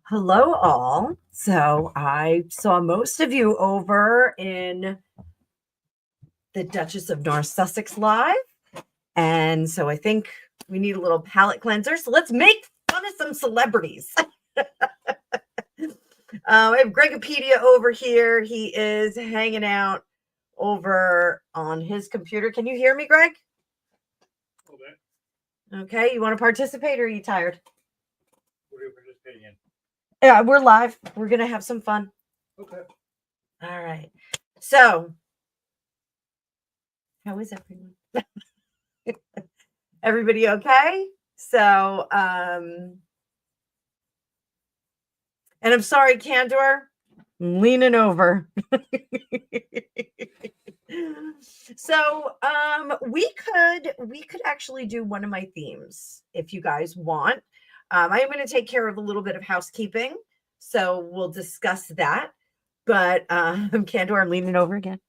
Hello, all. So I saw most of you over in the Duchess of North Sussex Live. And so I think we need a little palate cleanser. So let's make fun of some celebrities. I have Gregopedia over here. He is hanging out over on his computer. Can you hear me, Greg? Okay. You want to participate or are you tired? What are you participating in? Yeah, we're live. We're going to have some fun. Okay. All right. So, how is everyone? Everybody okay? So, and I'm sorry, Candor, I'm leaning over. So, we could actually do one of my themes if you guys want. I am going to take care of a little bit of housekeeping, so we'll discuss that. But Candor, I'm leaning over again.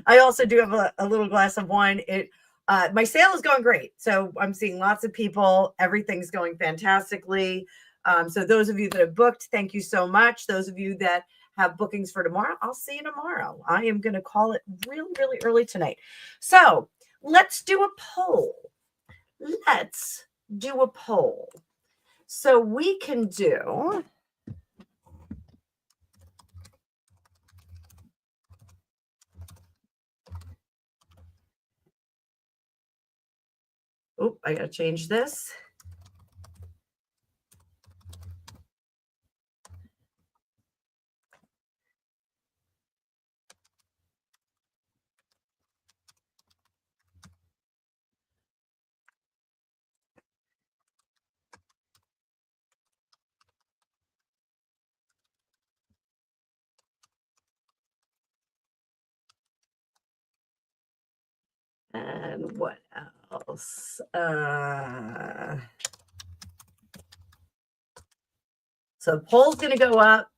I also do have a little glass of wine. My sale is going great. So I'm seeing lots of people. Everything's going fantastically. So those of you that have booked, thank you so much. Those of you that have bookings for tomorrow, I'll see you tomorrow. I am going to call it really, really early tonight. So let's do a poll. Let's do a poll. So we can do... Oh, I got to change this. And what else? So the poll's going to go up.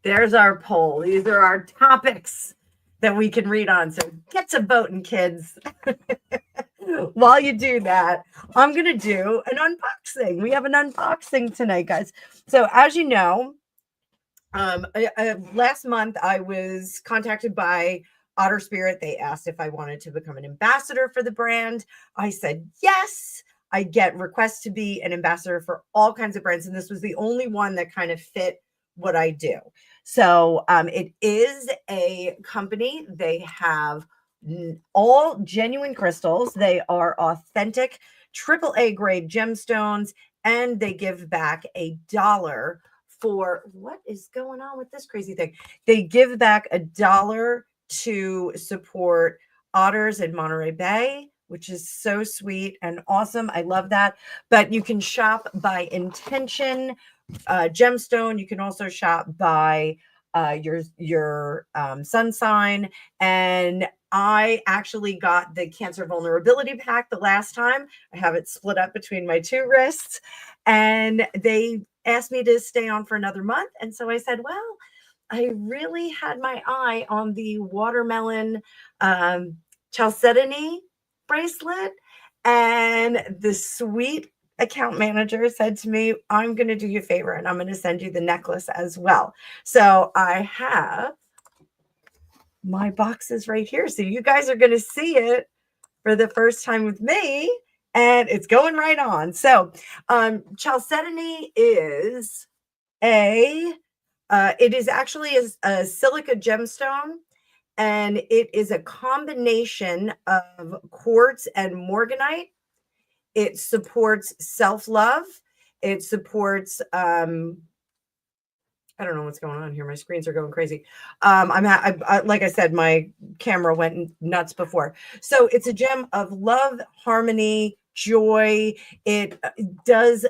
There's our poll. These are our topics that we can read on. So get to voting, kids. While you do that, I'm going to do an unboxing. We have an unboxing tonight, guys. So as you know, last month I was contacted by Otter Spirit. They asked if I wanted to become an ambassador for the brand. I said yes. I get requests to be an ambassador for all kinds of brands, and this was the only one that kind of fit what I do. So it is a company. They have all genuine crystals. They are authentic AAA grade gemstones, and they give back $1 for... what is going on with this crazy thing? They give back $1 to support otters in Monterey Bay, which is so sweet and awesome. I love that. But you can shop by intention, gemstone. You can also shop by your sun sign. And I actually got the Cancer Vulnerability Pack the last time. I have it split up between my two wrists, and they asked me to stay on for another month. And so I said, well, I really had my eye on the watermelon chalcedony bracelet, and the sweet account manager said to me, I'm going to do you a favor and I'm going to send you the necklace as well. So I have my boxes right here. So you guys are going to see it for the first time with me, and it's going right on. So chalcedony is it is actually a silica gemstone, and it is a combination of quartz and morganite. It supports self-love. It supports I don't know what's going on here. My screens are going crazy. Like I said, my camera went nuts before. So it's a gem of love, harmony, joy. It does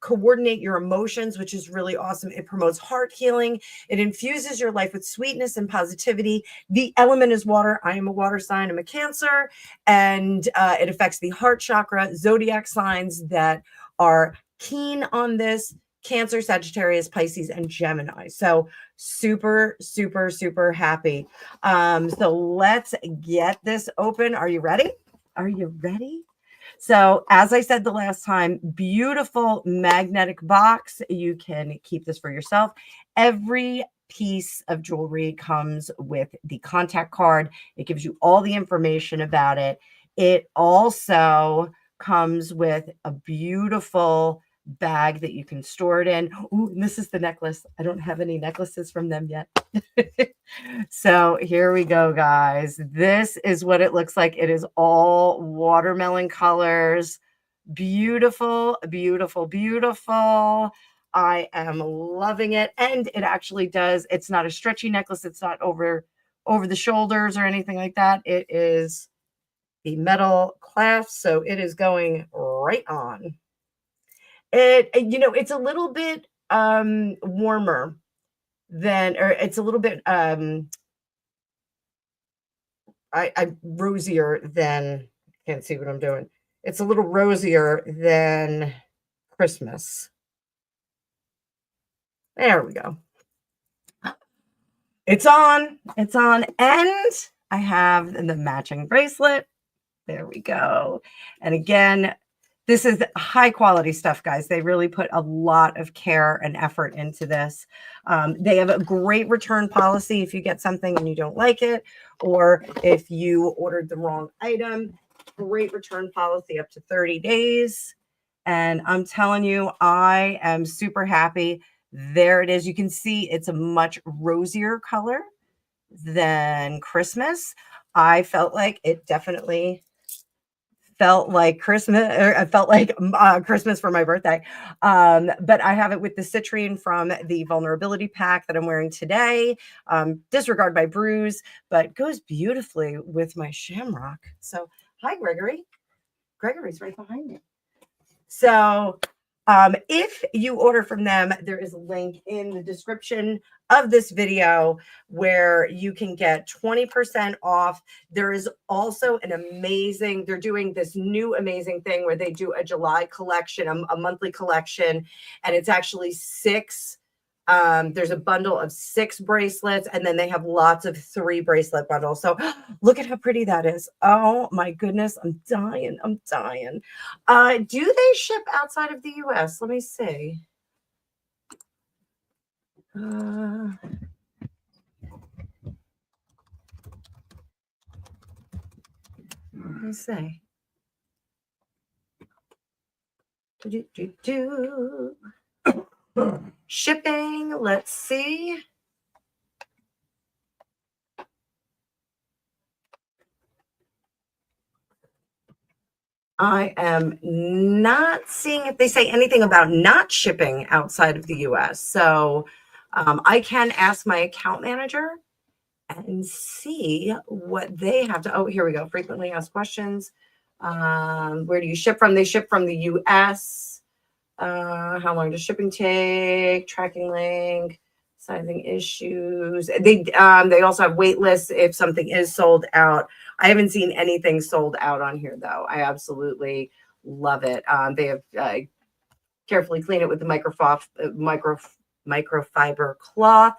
coordinate your emotions, which is really awesome. It promotes heart healing. It infuses your life with sweetness and positivity. The element is water. I am a water sign. I'm a Cancer, and it affects the heart chakra. Zodiac signs that are keen on this: Cancer, Sagittarius, Pisces, and Gemini. So super, super, super happy. So let's get this open. Are you ready? Are you ready? So as I said the last time, beautiful magnetic box. You can keep this for yourself. Every piece of jewelry comes with the contact card. It gives you all the information about it. It also comes with a beautiful bag that you can store it in. Ooh, and this is the necklace. I don't have any necklaces from them yet. So here we go, guys. This is what it looks like. It is all watermelon colors. Beautiful, beautiful, beautiful. I am loving it. And it actually does, it's not a stretchy necklace. It's not over the shoulders or anything like that. It is the metal clasp. So it is going right on. It's a little bit warmer than, or it's a little bit I rosier than, can't see what I'm doing. It's a little rosier than Christmas. There we go. It's on. And I have the matching bracelet. There we go. And again, this is high quality stuff, guys. They really put a lot of care and effort into this. They have a great return policy if you get something and you don't like it, or if you ordered the wrong item. Great return policy up to 30 days. And I'm telling you, I am super happy. There it is. You can see it's a much rosier color than Christmas. I felt like it definitely felt like Christmas, or I felt like Christmas for my birthday. But I have it with the citrine from the vulnerability pack that I'm wearing today. Disregard my bruise, but goes beautifully with my shamrock. So hi, Gregory. Gregory's right behind me. So if you order from them, there is a link in the description of this video where you can get 20% off. There is also an amazing, they're doing this new amazing thing where they do a July collection, a monthly collection, and it's actually 6. There's a bundle of 6 bracelets, and then they have lots of 3 bracelet bundles. So look at how pretty that is. Oh my goodness, I'm dying. Do they ship outside of the US? Let me see. Let me see. Shipping, let's see. I am not seeing if they say anything about not shipping outside of the US. So I can ask my account manager and see what they have to. Oh, here we go. Frequently asked questions. Where do you ship from? They ship from the US. How long does shipping take? Tracking link. Sizing issues. They also have wait lists if something is sold out. I haven't seen anything sold out on here though. I absolutely love it. They have carefully clean it with the microfiber cloth,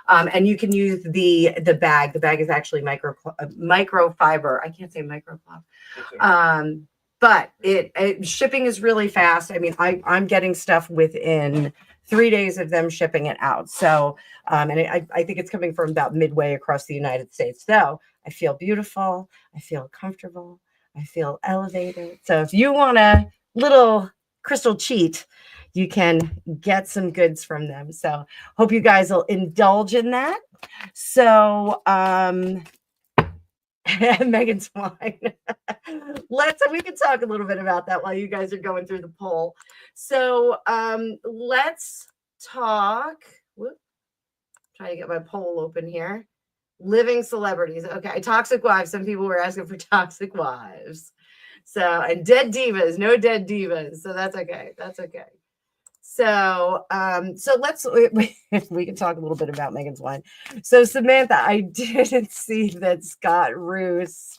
and you can use the bag. The bag is actually microfiber. I can't say microcloth. But shipping is really fast. I mean, I'm getting stuff within 3 days of them shipping it out. So, and I think it's coming from about midway across the United States. So I feel beautiful. I feel comfortable. I feel elevated. So if you want a little crystal cheat, you can get some goods from them. So hope you guys will indulge in that. So, Meghan's wine. We can talk a little bit about that while you guys are going through the poll. So let's talk. Whoop, trying to get my poll open here. Living celebrities. Okay, toxic wives. Some people were asking for toxic wives. So, and dead divas. No dead divas. So that's okay. So, we can talk a little bit about Meghan's wine. So, Samantha, I didn't see that Scott Roos.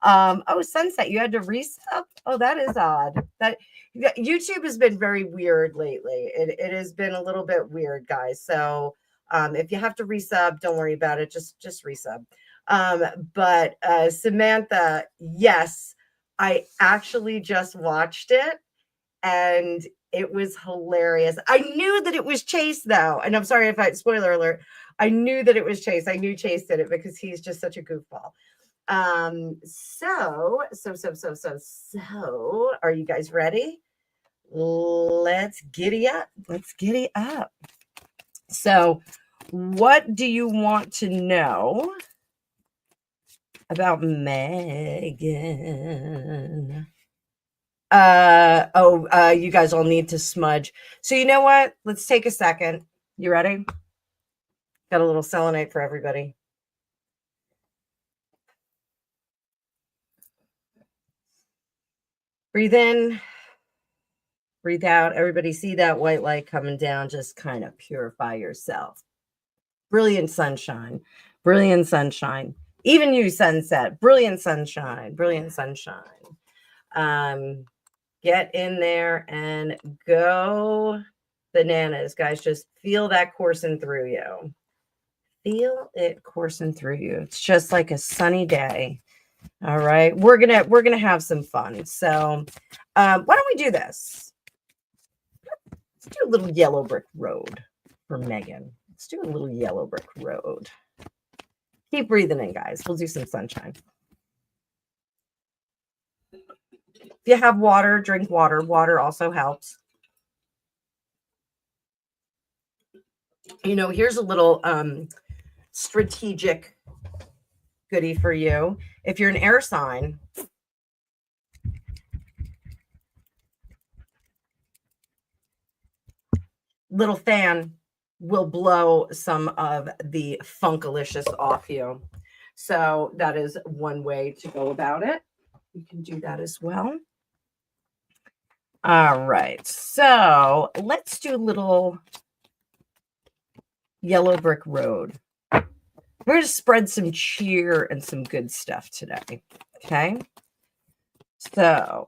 Sunset, you had to resub. Oh, that is odd. That YouTube has been very weird lately. It has been a little bit weird, guys. So, if you have to resub, don't worry about it. Just resub. But Samantha, yes. I actually just watched it and it was hilarious. I knew that it was Chase though. And I'm sorry if I spoiler alert. I knew that it was Chase. I knew Chase did it because he's just such a goofball. So are you guys ready? Let's giddy up. Let's giddy up. So, what do you want to know about Meghan? You guys all need to smudge. So you know what? Let's take a second. You ready? Got a little selenite for everybody. Breathe in, breathe out. Everybody see that white light coming down. Just kind of purify yourself. Brilliant sunshine. Brilliant sunshine. Even you, sunset. Brilliant sunshine. Brilliant sunshine. Get in there and go bananas, guys. Just feel that coursing through you. Feel it coursing through you. It's just like a sunny day. All right, we're gonna have some fun. So, why don't we do this? Let's do a little yellow brick road for Meghan. Let's do a little yellow brick road. Keep breathing in, guys. We'll do some sunshine. If you have water, drink water. Water also helps. You know, here's a little strategic goodie for you. If you're an air sign, little fan will blow some of the funkalicious off you. So that is one way to go about it. You can do that as well. All right. So let's do a little yellow brick road. We're going to spread some cheer and some good stuff today. Okay. So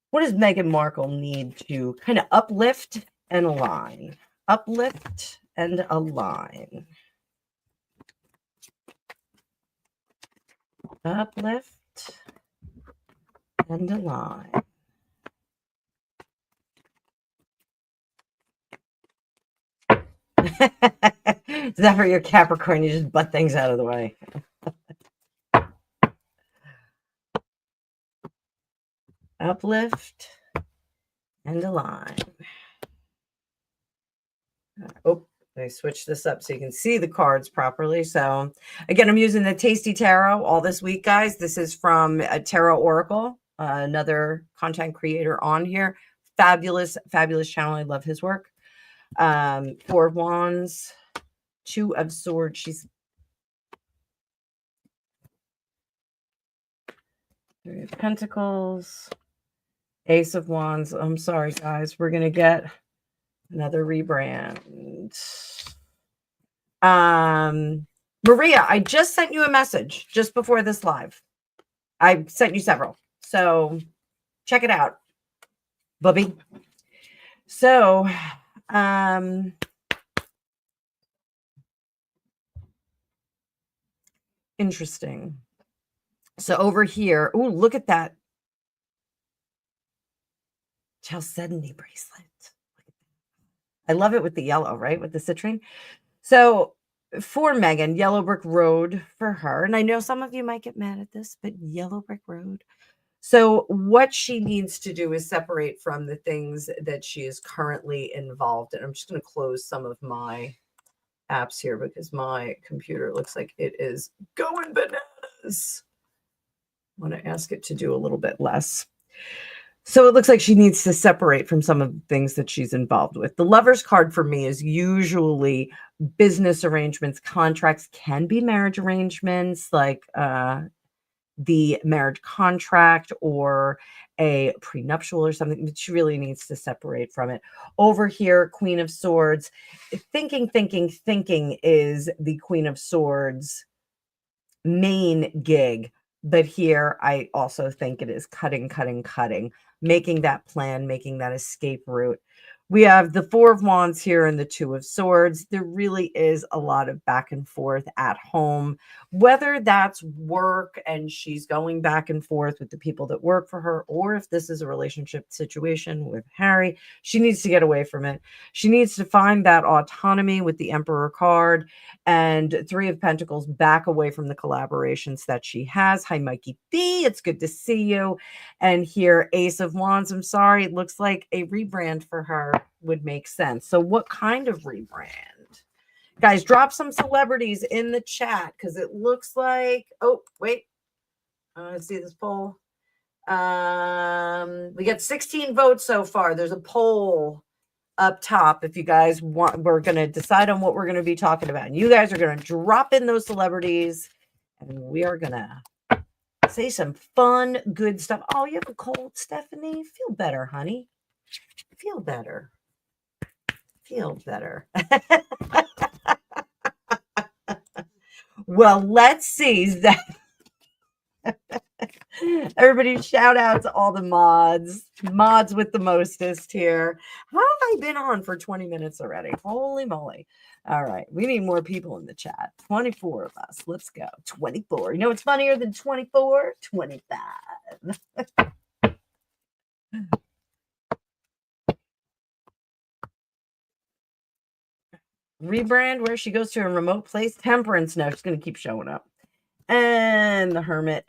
what does Meghan Markle need to kind of uplift and align? Uplift and align. Uplift and align. Is that for your Capricorn? You just butt things out of the way. Uplift and align. Oh, I switched this up so you can see the cards properly. So again, I'm using the Tasty Tarot all this week, guys. This is from Tarot Oracle, another content creator on here. Fabulous, fabulous channel. I love his work. 4 of Wands, 2 of Swords. She's 3 of Pentacles, Ace of Wands. I'm sorry, guys. We're going to get another rebrand. Maria, I just sent you a message just before this live. I sent you several. So check it out, Bubby. So, interesting. So over here, oh, look at that Chalcedony bracelet. I love it with the yellow, right? With the citrine. So for Meghan, yellow brick road for her. And I know some of you might get mad at this, but yellow brick road. So what she needs to do is separate from the things that she is currently involved in. I'm just going to close some of my apps here because my computer looks like it is going bananas. I want to ask it to do a little bit less. So it looks like she needs to separate from some of the things that she's involved with. The Lover's card for me is usually business arrangements. Contracts can be marriage arrangements, like the marriage contract or a prenuptial or something, but she really needs to separate from it. Over here, Queen of Swords. Thinking is the Queen of Swords main gig. But here, I also think it is cutting, making that plan, making that escape route. We have the Four of Wands here and the Two of Swords. There really is a lot of back and forth at home, whether that's work and she's going back and forth with the people that work for her, or if this is a relationship situation with Harry. She needs to get away from it. She needs to find that autonomy with the Emperor card and Three of Pentacles, back away from the collaborations that she has. Hi, Mikey B. It's good to see you. And here, Ace of Wands. I'm sorry, it looks like a rebrand for her would make sense. So what kind of rebrand? Guys, drop some celebrities in the chat because it looks like, oh, wait. Let's see this poll. We got 16 votes so far. There's a poll up top if you guys want. We're going to decide on what we're going to be talking about. And you guys are going to drop in those celebrities and we are going to say some fun, good stuff. Oh, you have a cold, Stephanie? Feel better, honey. Feel better. Feel better. Well, let's see. Everybody shout out to all the mods with the mostest here. How have I been on for 20 minutes already? Holy moly. All right, we need more people in the chat. 24 of us. Let's go. 24. You know what's funnier than 24? 25. Rebrand where she goes to a remote place. Temperance. No, she's going to keep showing up. And the Hermit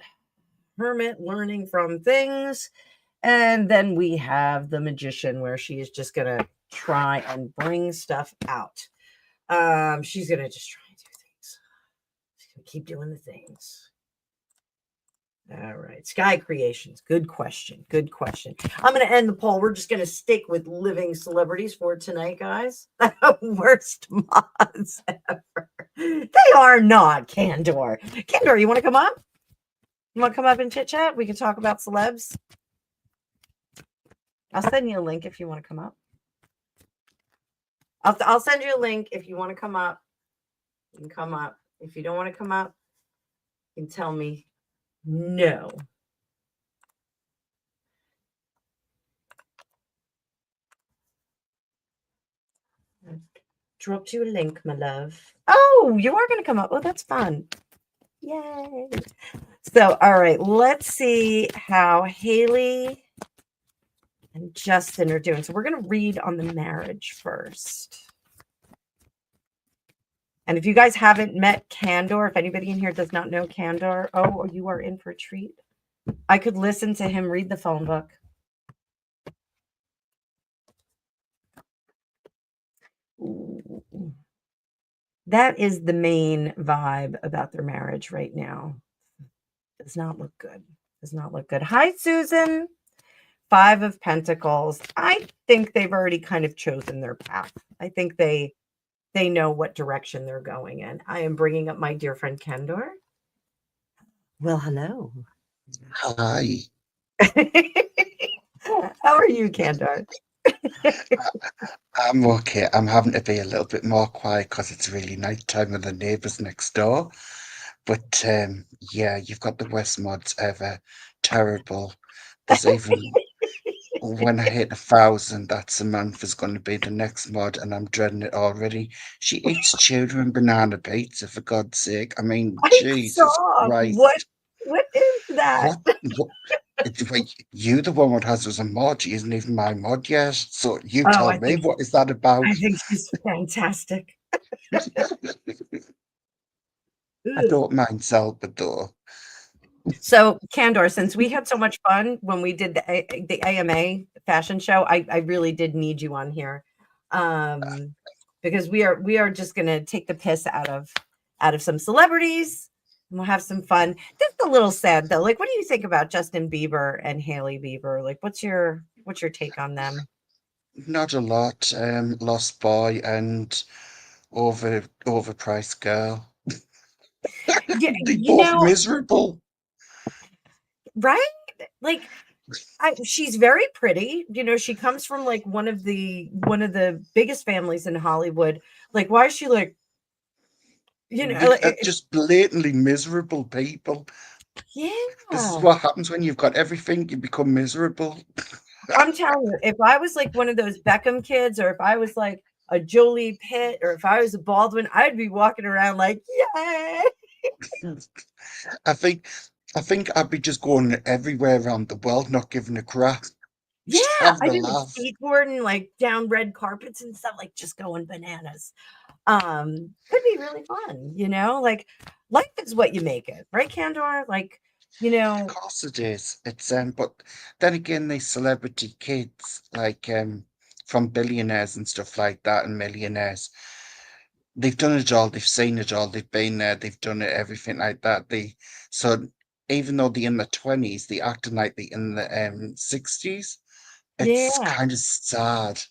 learning from things. And then we have the Magician where she is just going to try and bring stuff out. She's going to just try and do things. She's going to keep doing the things. All right. Sky Creations. Good question. Good question. I'm going to end the poll. We're just going to stick with living celebrities for tonight, guys. Worst mods ever. They are not, Candor. Candor, you want to come up? You want to come up and chit chat? We can talk about celebs. I'll send you a link if you want to come up. I'll send you a link if you want to come up. You can come up. If you don't want to come up, you can tell me no. Dropped you a link, my love. Oh, you are going to come up. Oh, that's fun. Yay. So, all right, let's see how Haley and Justin are doing. So we're going to read on the marriage first. And if you guys haven't met Candor, if anybody in here does not know Candor, oh, you are in for a treat. I could listen to him read the phone book. Ooh. That is the main vibe about their marriage right now. Does not look good. Does not look good. Hi, Susan. 5 of Pentacles. I think they've already kind of chosen their path. I think they know what direction they're going in. I am bringing up my dear friend Kendor. Well, hello. Hi. How are you, Kendor? I'm okay. I'm having to be a little bit more quiet because it's really night time with the neighbours next door. But yeah, you've got the worst mods ever. Terrible. There's even when I hit 1,000, that Samantha's going to be the next mod, and I'm dreading it already. She eats children banana pizza, for God's sake. I mean, Jesus Christ. What is that? Wait, you the one what has us a mod. She isn't even my mod yet. So you tell me, what is that about? I think she's fantastic. I don't mind Salvador. So, Candor, since we had so much fun when we did the AMA fashion show, I really did need you on here, because we are just gonna take the piss out of some celebrities. And we'll have some fun. That's a little sad though. Like, what do you think about Justin Bieber and Hailey Bieber? Like, what's your take on them? Not a lot. Lost boy and overpriced girl. Yeah, They both miserable. Right? Like, she's very pretty. You know, she comes from like one of the biggest families in Hollywood. Like, why is she like, you know, just blatantly miserable people. Yeah. This is what happens when you've got everything, you become miserable. I'm telling you, if I was like one of those Beckham kids, or if I was like a Jolie Pitt, or if I was a Baldwin, I'd be walking around like, yay! I think I think I'd be just going everywhere around the world, not giving a crap, Yeah, just having I a do like laugh. skateboarding, like down red carpets and stuff, like just going bananas. Could be really fun, like life is what you make it, right, Candor? Like, you Of know, course it is. It's but then again, these celebrity kids, like from billionaires and stuff like that, and millionaires, they've done it all. They've seen it all. They've been there. They've done it. Everything like that. So even though they're in the 20s, they acting like they're in the 60s. It's yeah, kind of sad.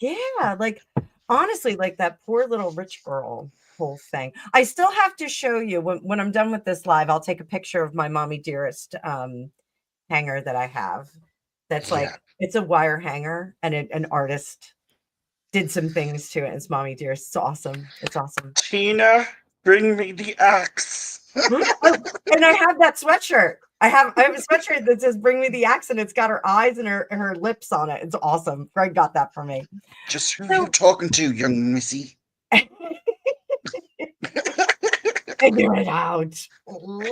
yeah, like honestly, like that poor little rich girl whole thing. I still have to show you when I'm done with this live. I'll take a picture of my mommy dearest hanger that I have. That's Yeah. like it's a wire hanger, and an artist did some things to it. It's mommy dearest. It's awesome. It's awesome. Tina, bring me the axe. Oh, and I have that sweatshirt. I have a sweatshirt that says "Bring me the axe," and it's got her eyes and her lips on it. It's awesome. Greg got that for me. Just who you So talking to, young missy? figure it out. Can't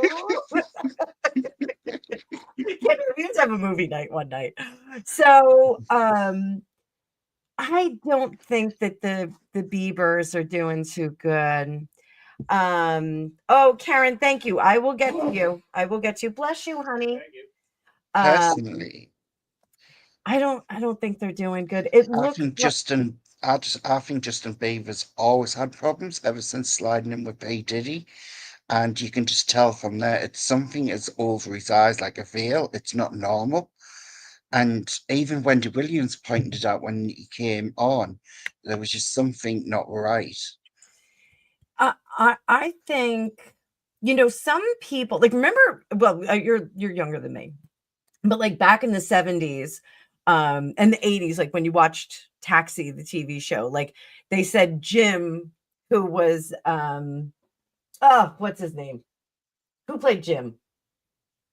refuse to have a movie night one night. So I don't think that the Biebers are doing too good. Oh, Karen, thank you. I will get to you. I will get to you. Bless you, honey. Thank you. Um, Personally, I don't think they're doing good. It I looks think like Justin Bieber's always had problems ever since sliding in with P. Diddy. And you can just tell from there it's something is over his eyes like a veil. It's not normal. And even Wendy Williams pointed it out when he came on, there was just something not right. I think some people like remember. Well, you're younger than me, but like back in the 70s and the 80s, like when you watched Taxi, the TV show, like they said Jim, who was oh, what's his name? Who played Jim?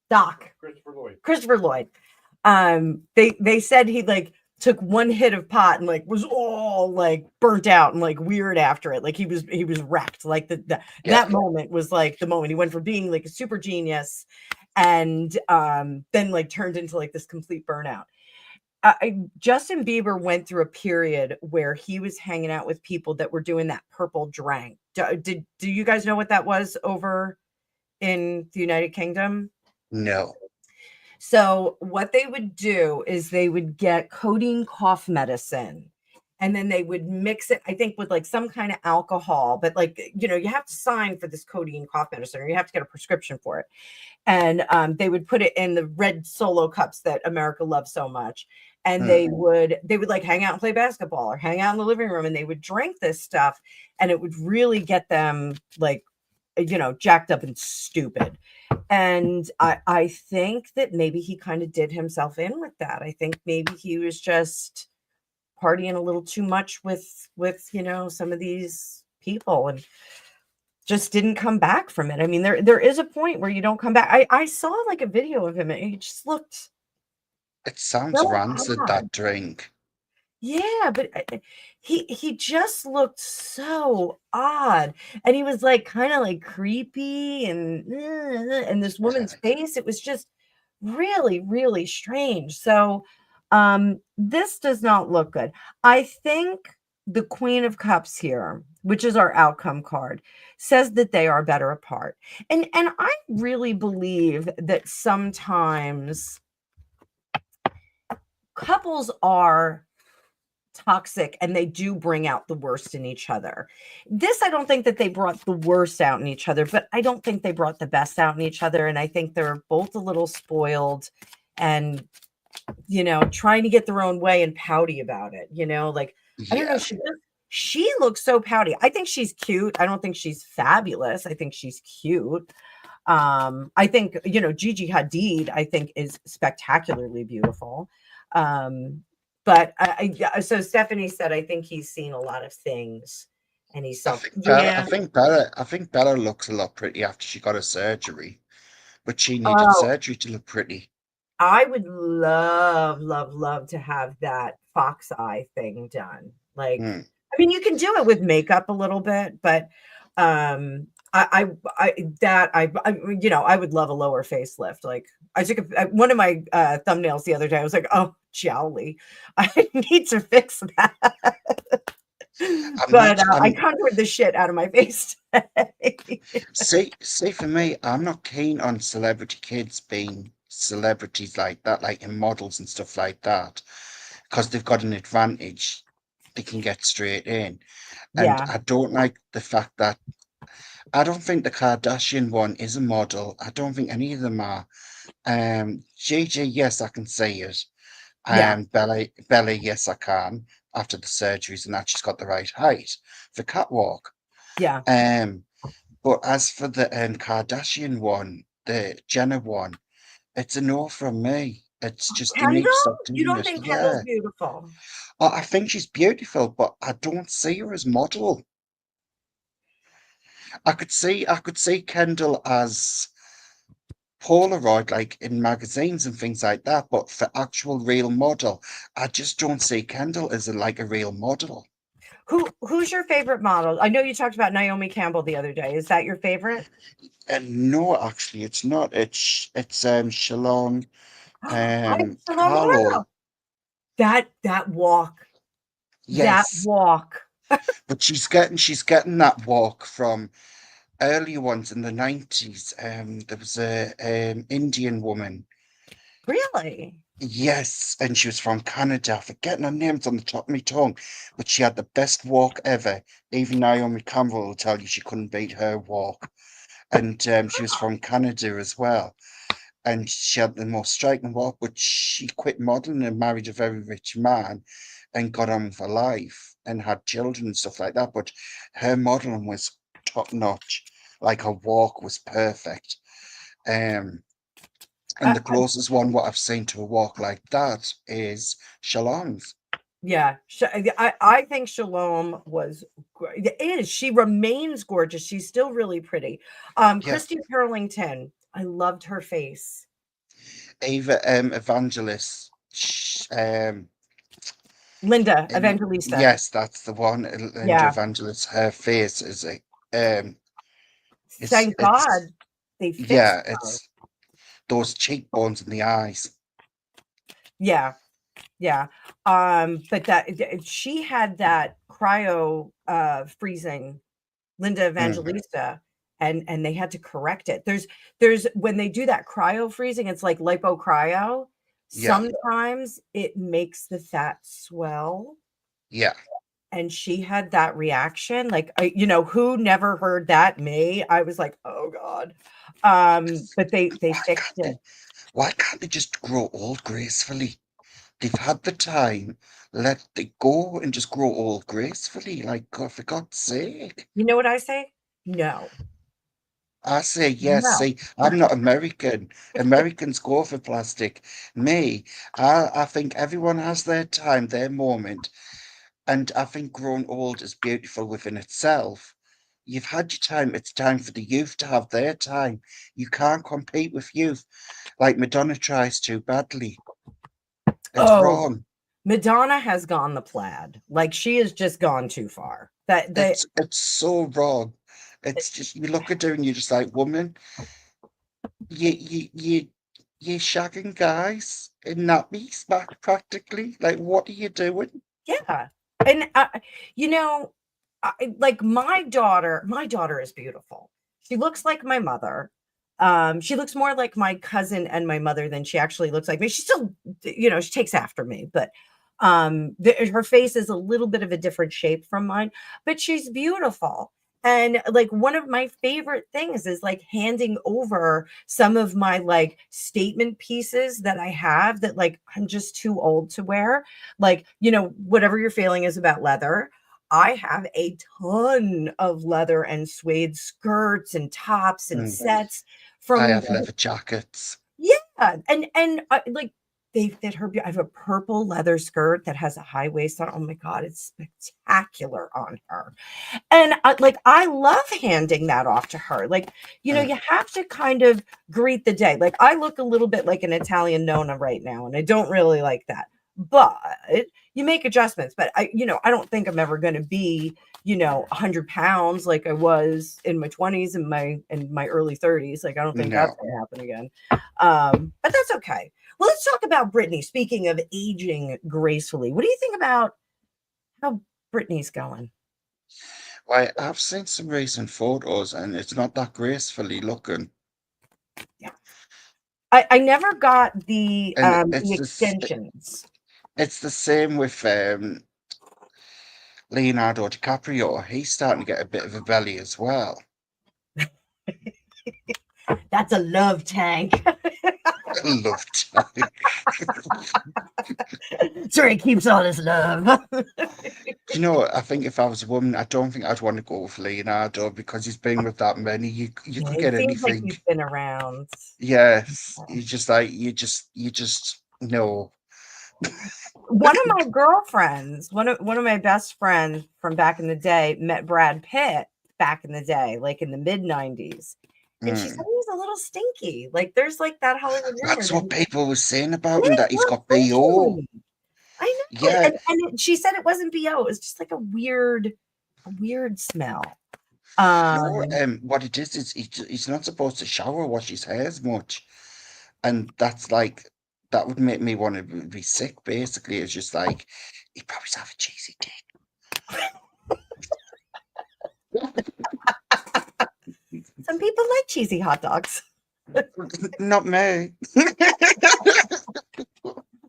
Doc. Christopher Lloyd. Christopher Lloyd. They said he like took one hit of pot and like was all like burnt out and like weird after it. Like he was wrecked. Like Yeah. that moment was like the moment he went from being like a super genius and then like turned into like this complete burnout. Justin Bieber went through a period where he was hanging out with people that were doing that purple drank. Do you guys know what that was over in the United Kingdom? No. So what they would do is they would get codeine cough medicine and then they would mix it, I think, with like some kind of alcohol, but like, you have to sign for this codeine cough medicine or you have to get a prescription for it. And they would put it in the red Solo cups that America loves so much. And Mm. they would like hang out and play basketball or hang out in the living room and they would drink this stuff and it would really get them like, jacked up and stupid. And I think that maybe he kind of did himself in with that. I think maybe he was just partying a little too much with some of these people and just didn't come back from it. I mean, there is a point where you don't come back. I saw like a video of him and he just looked It sounds so rancid, odd. that drink. Yeah, but he just looked so odd, and he was like kind of like creepy, and this woman's face, it was just really, really strange. So, this does not look good. I think the Queen of Cups here, which is our outcome card, says that they are better apart, and I really believe that sometimes couples are toxic and they do bring out the worst in each other. This, I don't think that they brought the worst out in each other, but I don't think they brought the best out in each other. And I think they're both a little spoiled and, trying to get their own way and pouty about it. Like, I don't know. Yeah. She looks so pouty. I think she's cute. I don't think she's fabulous. I think she's cute. I think, Gigi Hadid, I think is spectacularly beautiful. But so Stephanie said, I think he's seen a lot of things and he's yeah. I think Bella looks a lot pretty after she got her surgery. But she needed Oh, surgery to look pretty. I would love, love, love to have that fox eye thing done. Like, Mm. I mean, you can do it with makeup a little bit, but I would love a lower facelift. Like, I took one of my thumbnails the other day. I was like, oh, jolly, I need to fix that. I'm But not. I I'm contoured the shit out of my face today. see for me. I'm not keen on celebrity kids being celebrities like that, like in models and stuff like that, because they've got an advantage. They can get straight in, and Yeah, I don't like the fact that I don't think the Kardashian one is a model. I don't think any of them are. Gigi, yes, I can say it. yeah, Bella, yes, I can. After the surgeries and that, she's got the right height for catwalk. yeah. Um, but as for the Kardashian one, the Jenner one, it's a no from me. It's just they need to Kendall, stop you doing don't it. think Kendall's Yeah, beautiful? I think she's beautiful, but I don't see her as model. I could see Kendall as Polaroid, like in magazines and things like that, but for actual real model, I just don't see Kendall as like a real model. Who's your favorite model? I know you talked about Naomi Campbell the other day. Is that your favorite? And no, actually, it's not. It's Shalon Salome Carlo. Carlo. That walk, that Yes, walk. but she's getting that walk from earlier ones in the 90s. There was a Indian woman. Really? Yes, and she was from Canada. Forgetting her name's on the top of my tongue, but she had the best walk ever. Even Naomi Campbell will tell you she couldn't beat her walk. And she was from Canada as well. And she had the most striking walk, but she quit modeling and married a very rich man and got on with her life and had children and stuff like that. But her modeling was top notch. Like her walk was perfect. Um, and Uh, the closest one what I've seen to a walk like that is Shalon's. yeah, I think Shalom was is she remains gorgeous. She's still really pretty. Yeah, Christy Turlington, I loved her face. Ava Evangelist. Linda And Evangelista. yes, that's the one. And Yeah, Evangelist, her face is a thank it's God they fixed yeah, her. it's those cheekbones in the eyes. Yeah, yeah. But she had that cryo freezing Linda Mm, Evangelista, and they had to correct it. There's when they do that cryo freezing, it's like lipo cryo. yeah, Sometimes it makes the fat swell, yeah. and she had that reaction. Like, who never heard that? Me. I was like, oh God. But they Why fixed can't it. they? Why can't they just grow old gracefully? They've had the time. Let they go and just grow old gracefully. Like, God, for God's sake. You know what I say? No, I say yes. no. See, I'm not American. Americans go for plastic. Me, I think everyone has their time, their moment. And I think growing old is beautiful within itself. You've had your time. It's time for the youth to have their time. You can't compete with youth like Madonna tries to badly. It's Oh, wrong. Madonna has gone the plaid. Like, she has just gone too far. That the It's so wrong. It's just you look at her and you're just like, woman, you shagging guys in nappies back practically. Like, what are you doing? Yeah. And you know, like my daughter is beautiful. She looks like my mother. She looks more like my cousin and my mother than she actually looks like me. She still, she takes after me, but her face is a little bit of a different shape from mine, but she's beautiful. And like one of my favorite things is like handing over some of my like statement pieces that I have that like I'm just too old to wear, like, whatever your feeling is about leather. I have a ton of leather and suede skirts and tops and Mm. sets I from have leather jackets. yeah, and like they fit her. I have a purple leather skirt that has a high waist on. Oh my God, it's spectacular on her. And I love handing that off to her. Like, you have to kind of greet the day. Like, I look a little bit like an Italian Nona right now, and I don't really like that. But you make adjustments. But I don't think I'm ever going to be, 100 pounds like I was in my 20s and my early 30s. Like, I don't think that's No. going to happen again. But that's okay. Well, let's talk about Britney. Speaking of aging gracefully, what do you think about how Britney's going? Well, I've seen some recent photos and it's not that gracefully looking. Yeah. I never got the And extensions. it's the same with Leonardo DiCaprio. He's starting to get a bit of a belly as well. That's a love tank. Love time. Sure, he keeps all his love. I think if I was a woman, I don't think I'd want to go with Leonardo because he's been with that many. You Yeah, could it get seems like anything. he's been around. Yes. You just know. One of my girlfriends, one of my best friends from back in the day, met Brad Pitt back in the day, like in the mid-90s. And she said he was a little stinky. Like there's like that Hollywood rumor That's what that people were saying yeah, about him, that he's well, got thank BO. you. I know. Yeah. And she said it wasn't BO. It was just like a weird smell. No, what it is he's not supposed to shower or wash his hair as much. And that would make me want to be sick, basically. It's just like, he probably have a cheesy Some people like cheesy hot dogs. dick. Not me.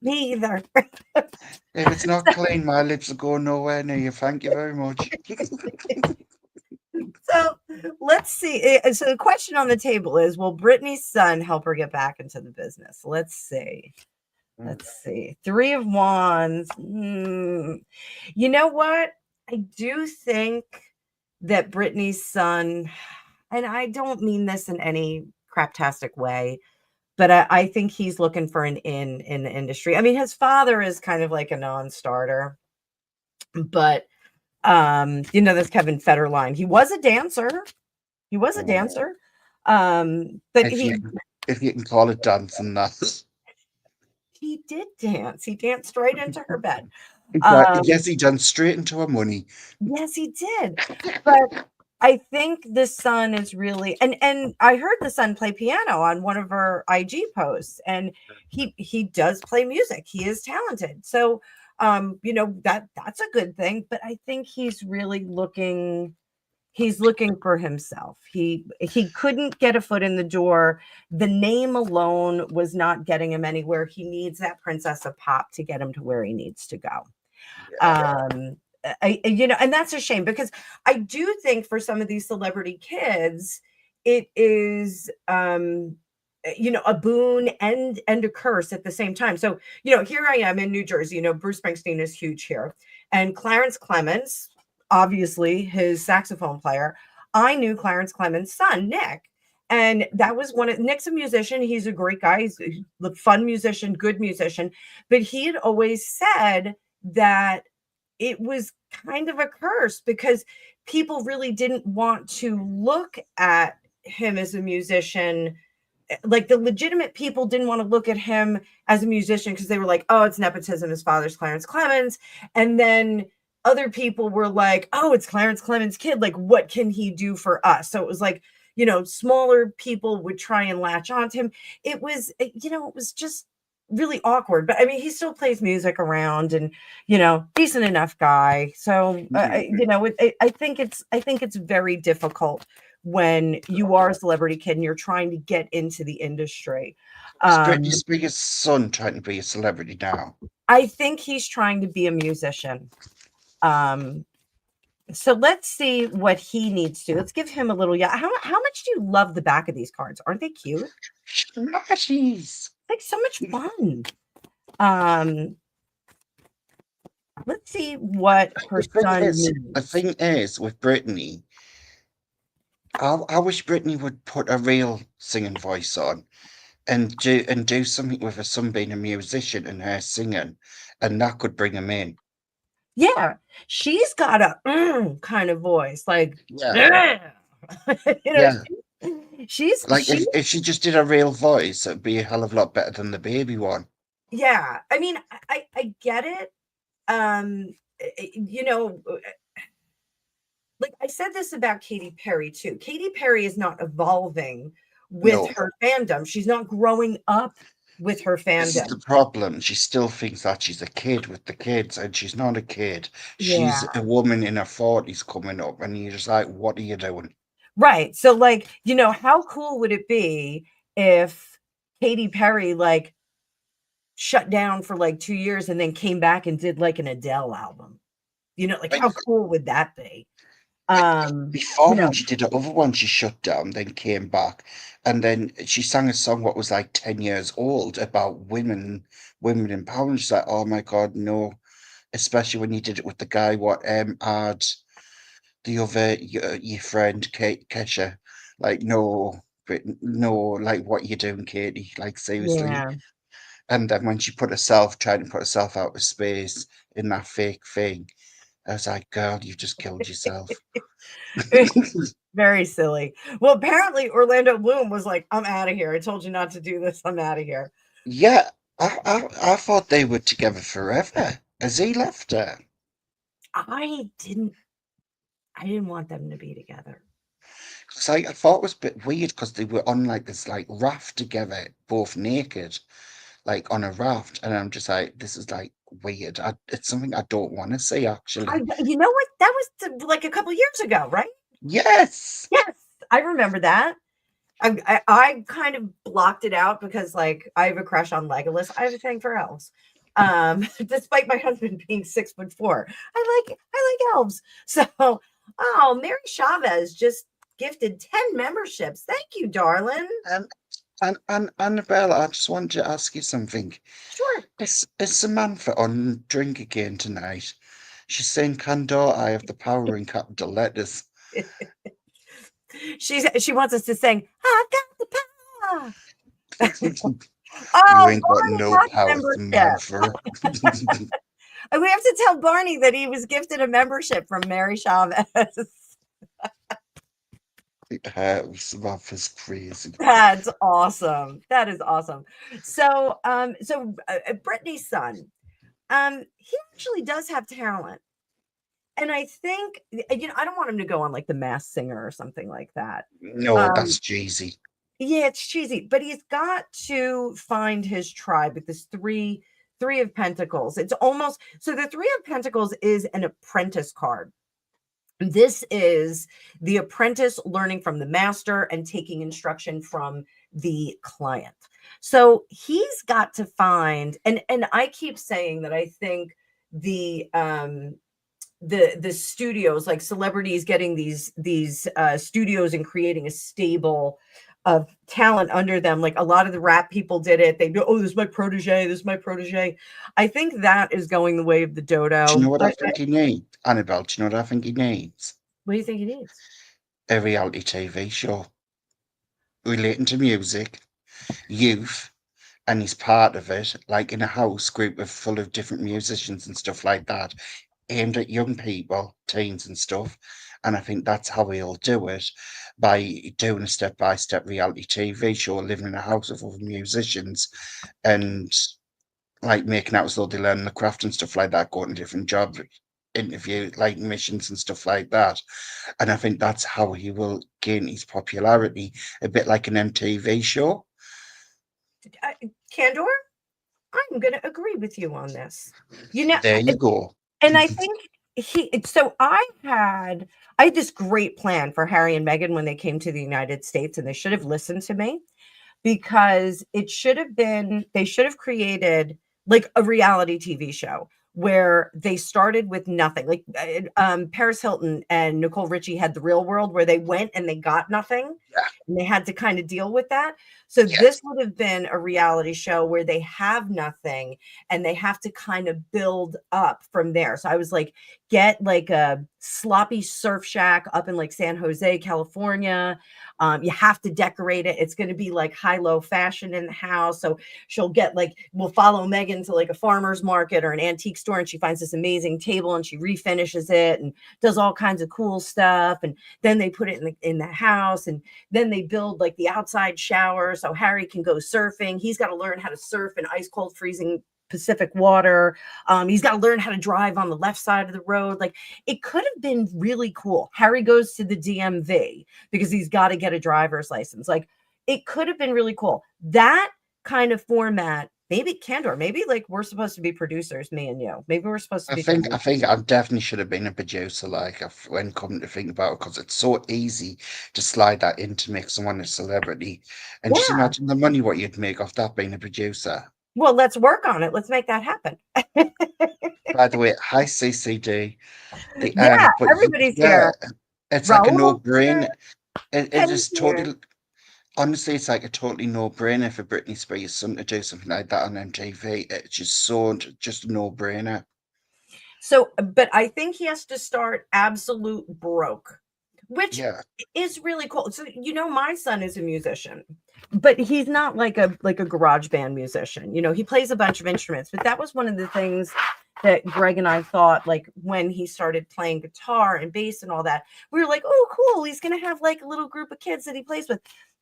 Me either. If it's not clean, my lips will go nowhere near you. Thank you very much. So let's see. So the question on the table is, will Brittany's son help her get back into the business? Let's see. Let's see. 3 of Wands. You know what? I do think that Brittany's son, and I don't mean this in any craptastic way, but I think he's looking for an in the industry. I mean, his father is kind of like a non-starter, but this Kevin Federline. He was a dancer. He was a dancer. But If you can call it dancing, that. he did dance. He danced right into her bed. Yes, he danced straight into her money. Yes, he did. But I think the son is really and I heard the son play piano on one of her IG posts, and he does play music. He is talented. So that's a good thing, but I think he's really looking for himself. He couldn't get a foot in the door. The name alone was not getting him anywhere. He needs that princess of pop to get him to where he needs to go. Yeah. And that's a shame, because I do think for some of these celebrity kids, it is a boon and a curse at the same time. So here I am in New Jersey. Bruce Springsteen is huge here, and Clarence Clemens, obviously his saxophone player. I knew Clarence Clemens' son, Nick. And that was Nick's a musician. He's a great guy. He's a fun musician, good musician. But he had always said that it was kind of a curse, because people really didn't want to look at him as a musician. Like the legitimate people didn't want to look at him as a musician, because they were like, oh, it's nepotism. His father's Clarence Clemens. And then other people were like, oh, it's Clarence Clemens' kid. Like, what can he do for us? So it was like, smaller people would try and latch onto him. It was just really awkward. But I mean, he still plays music around, and decent enough guy. So I think it's very difficult when you are a celebrity kid and you're trying to get into the industry. Is Britney Spears' son trying to be a celebrity now? I think he's trying to be a musician. So let's see what he needs to. Let's give him a little. Yeah. How much do you love the back of these cards? Aren't they cute? Smashies. Like so much fun. Let's see what her son needs. The thing is with Britney, I wish Britney would put a real singing voice on, and do something with her son being a musician and her singing, and that could bring him in. Yeah, she's got a kind of voice, like, Yeah, "Yeah." You know, yeah. Like she if she just did a real voice, it'd be a hell of a lot better than the baby one. yeah. I mean, I get it. You know, like I said this about Katy Perry too. Katy Perry is not evolving with No, her fandom. She's not growing up with her this is the fandom. problem. She still thinks that she's a kid with the kids, and she's not a kid. Yeah. She's a woman in her 40s coming up, and you're just like, what are you doing? Right. So like, how cool would it be if Katy Perry like shut down for like 2 years and then came back and did like an Adele album? Like Like, how cool would that be? like You before, when know, she did the other one, she shut down, then came back, and then she sang a song what was like 10 years old about women empowerment. She's like, oh my God, no. Especially when you did it with the guy what had the other your friend Kesha, like no, but no, like what you doing, Katie? Like seriously. yeah. And then when she tried to put herself out of space in that fake thing, I was like, girl, you've just killed yourself. Very silly. Well, apparently Orlando Bloom was like, "I'm out of here. I told you not to do this. I'm out of here." Yeah, I thought they were together forever. Has he left her? I didn't I didn't want them to be together. 'Cause I thought it was a bit weird because they were on like this like raft together, both naked, like on a raft, and I'm just like, this is like weird. It's something I don't want to see actually. You know what? That was like a couple years ago, right? Yes. Yes, I remember that. I kind of blocked it out because like I have a crush on Legolas. I have a thing for elves. Despite my husband being 6'4", I like elves. So, oh, Mary Chavez just gifted 10 memberships. Thank you, darling. And Annabelle, I just wanted to ask you something. Sure. Is Samantha on drink again tonight? She's saying, "Candor, I have the power" in capital letters. She wants us to sing, "I've got the power." You Oh, ain't got Barney no got power, membership. Samantha. And we have to tell Barney that he was gifted a membership from Mary Chavez. Samantha's crazy. That's awesome. That is awesome. So, Brittany's son, he actually does have talent. And I think, I don't want him to go on like The Masked Singer or something like that. No, Um, that's cheesy. yeah, it's cheesy, but he's got to find his tribe with this three of pentacles. It's almost so the three of pentacles is an apprentice card. This is the apprentice learning from the master and taking instruction from the client. So he's got to find, and I keep saying that I think the studios, like celebrities getting these studios and creating a stable of talent under them, like a lot of the rap people did it. They go, oh, this is my protege, this is my protege. I think that is going the way of the Do you know dodo. what I think he needs? Annabelle, do you know what I think he needs? What do you think he needs? A reality TV show relating to music, youth, and he's part of it, like in a house group of full of different musicians and stuff like that, aimed at young people, teens and stuff. And I think that's how he'll do it, by doing a step-by-step reality TV show, living in a house of other musicians, and like making out as though they learn the craft and stuff like that, going to different job interview like missions and stuff like that. And I think that's how he will gain his popularity, a bit like an MTV show. Candor, I'm going to agree with you on this. You know, There you go. and I think so I had this great plan for Harry and Meghan when they came to the United States, and they should have listened to me because they should have created like a reality TV show where they started with nothing. Like Paris Hilton and Nicole Richie had The Real World, where they went and they got nothing. and they had to kind of deal with that. So Yes. this would have been a reality show where they have nothing and they have to kind of build up from there. So I was like, get like a sloppy surf shack up in like San Jose, California. You have to decorate it. It's going to be like high-low fashion in the house. So she'll get like, we'll follow Meghan to like a farmer's market or an antique store, and she finds this amazing table and she refinishes it and does all kinds of cool stuff. And then they put it in the house, and then they build like the outside shower so Harry can go surfing. He's got to learn how to surf in ice cold, freezing Pacific water. He's got to learn how to drive on the left side of the road. Like, it could have been really cool. Harry goes to the DMV because he's got to get a driver's license. Like, it could have been really cool. That kind of format. Maybe Candor, maybe like we're supposed to be producers, me and you. Maybe we're supposed to I be. think I definitely should have been a producer, like when coming to think about it, because it's so easy to slide that in to make someone a celebrity. And just Yeah. imagine the money what you'd make off that being a producer. Well, let's work on it. Let's make that happen. By the way, hi CCD. Yeah, But everybody's yeah, here. it's like a Raoul's no-brainer. here. It Penny's is here. totally, honestly, it's like a totally no-brainer for Britney Spears son to do something like that on MTV. It's just a no-brainer. So, but I think he has to start absolute broke, which Yeah, is really cool. So, my son is a musician, but he's not like a garage band musician. He plays a bunch of instruments, but that was one of the things that Greg and I thought, like, when he started playing guitar and bass and all that, we were like, oh, cool. He's going to have like a little group of kids that he plays with.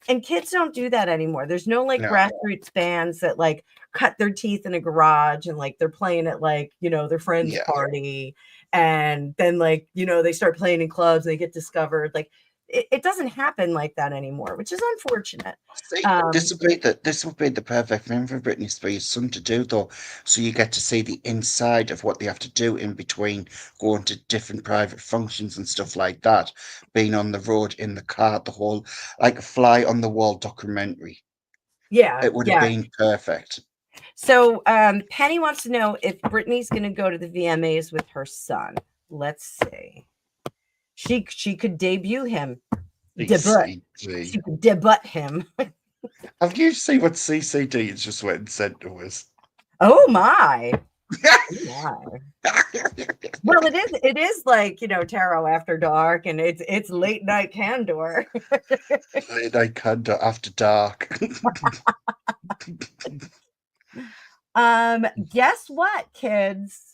And kids don't do that anymore. There's no like no, grassroots bands that like cut their teeth in a garage and like they're playing at like, their friend's yeah. party. And then like, they start playing in clubs and they get discovered. Like, it doesn't happen like that anymore, which is unfortunate. See, this would be the perfect thing for Britney Spears' son to do, though. So you get to see the inside of what they have to do in between going to different private functions and stuff like that. Being on the road in the car, the whole like fly on the wall documentary. Yeah. It would have Yeah. been perfect. So Penny wants to know if Brittany's going to go to the VMAs with her son. Let's see. She could debut him. Debut. She could debut him. Have you seen what CCD has just went and sent to us? Oh my. Oh my. Well, it is like, tarot after dark, and it's late night candor. Late night candor after dark. Guess what, kids?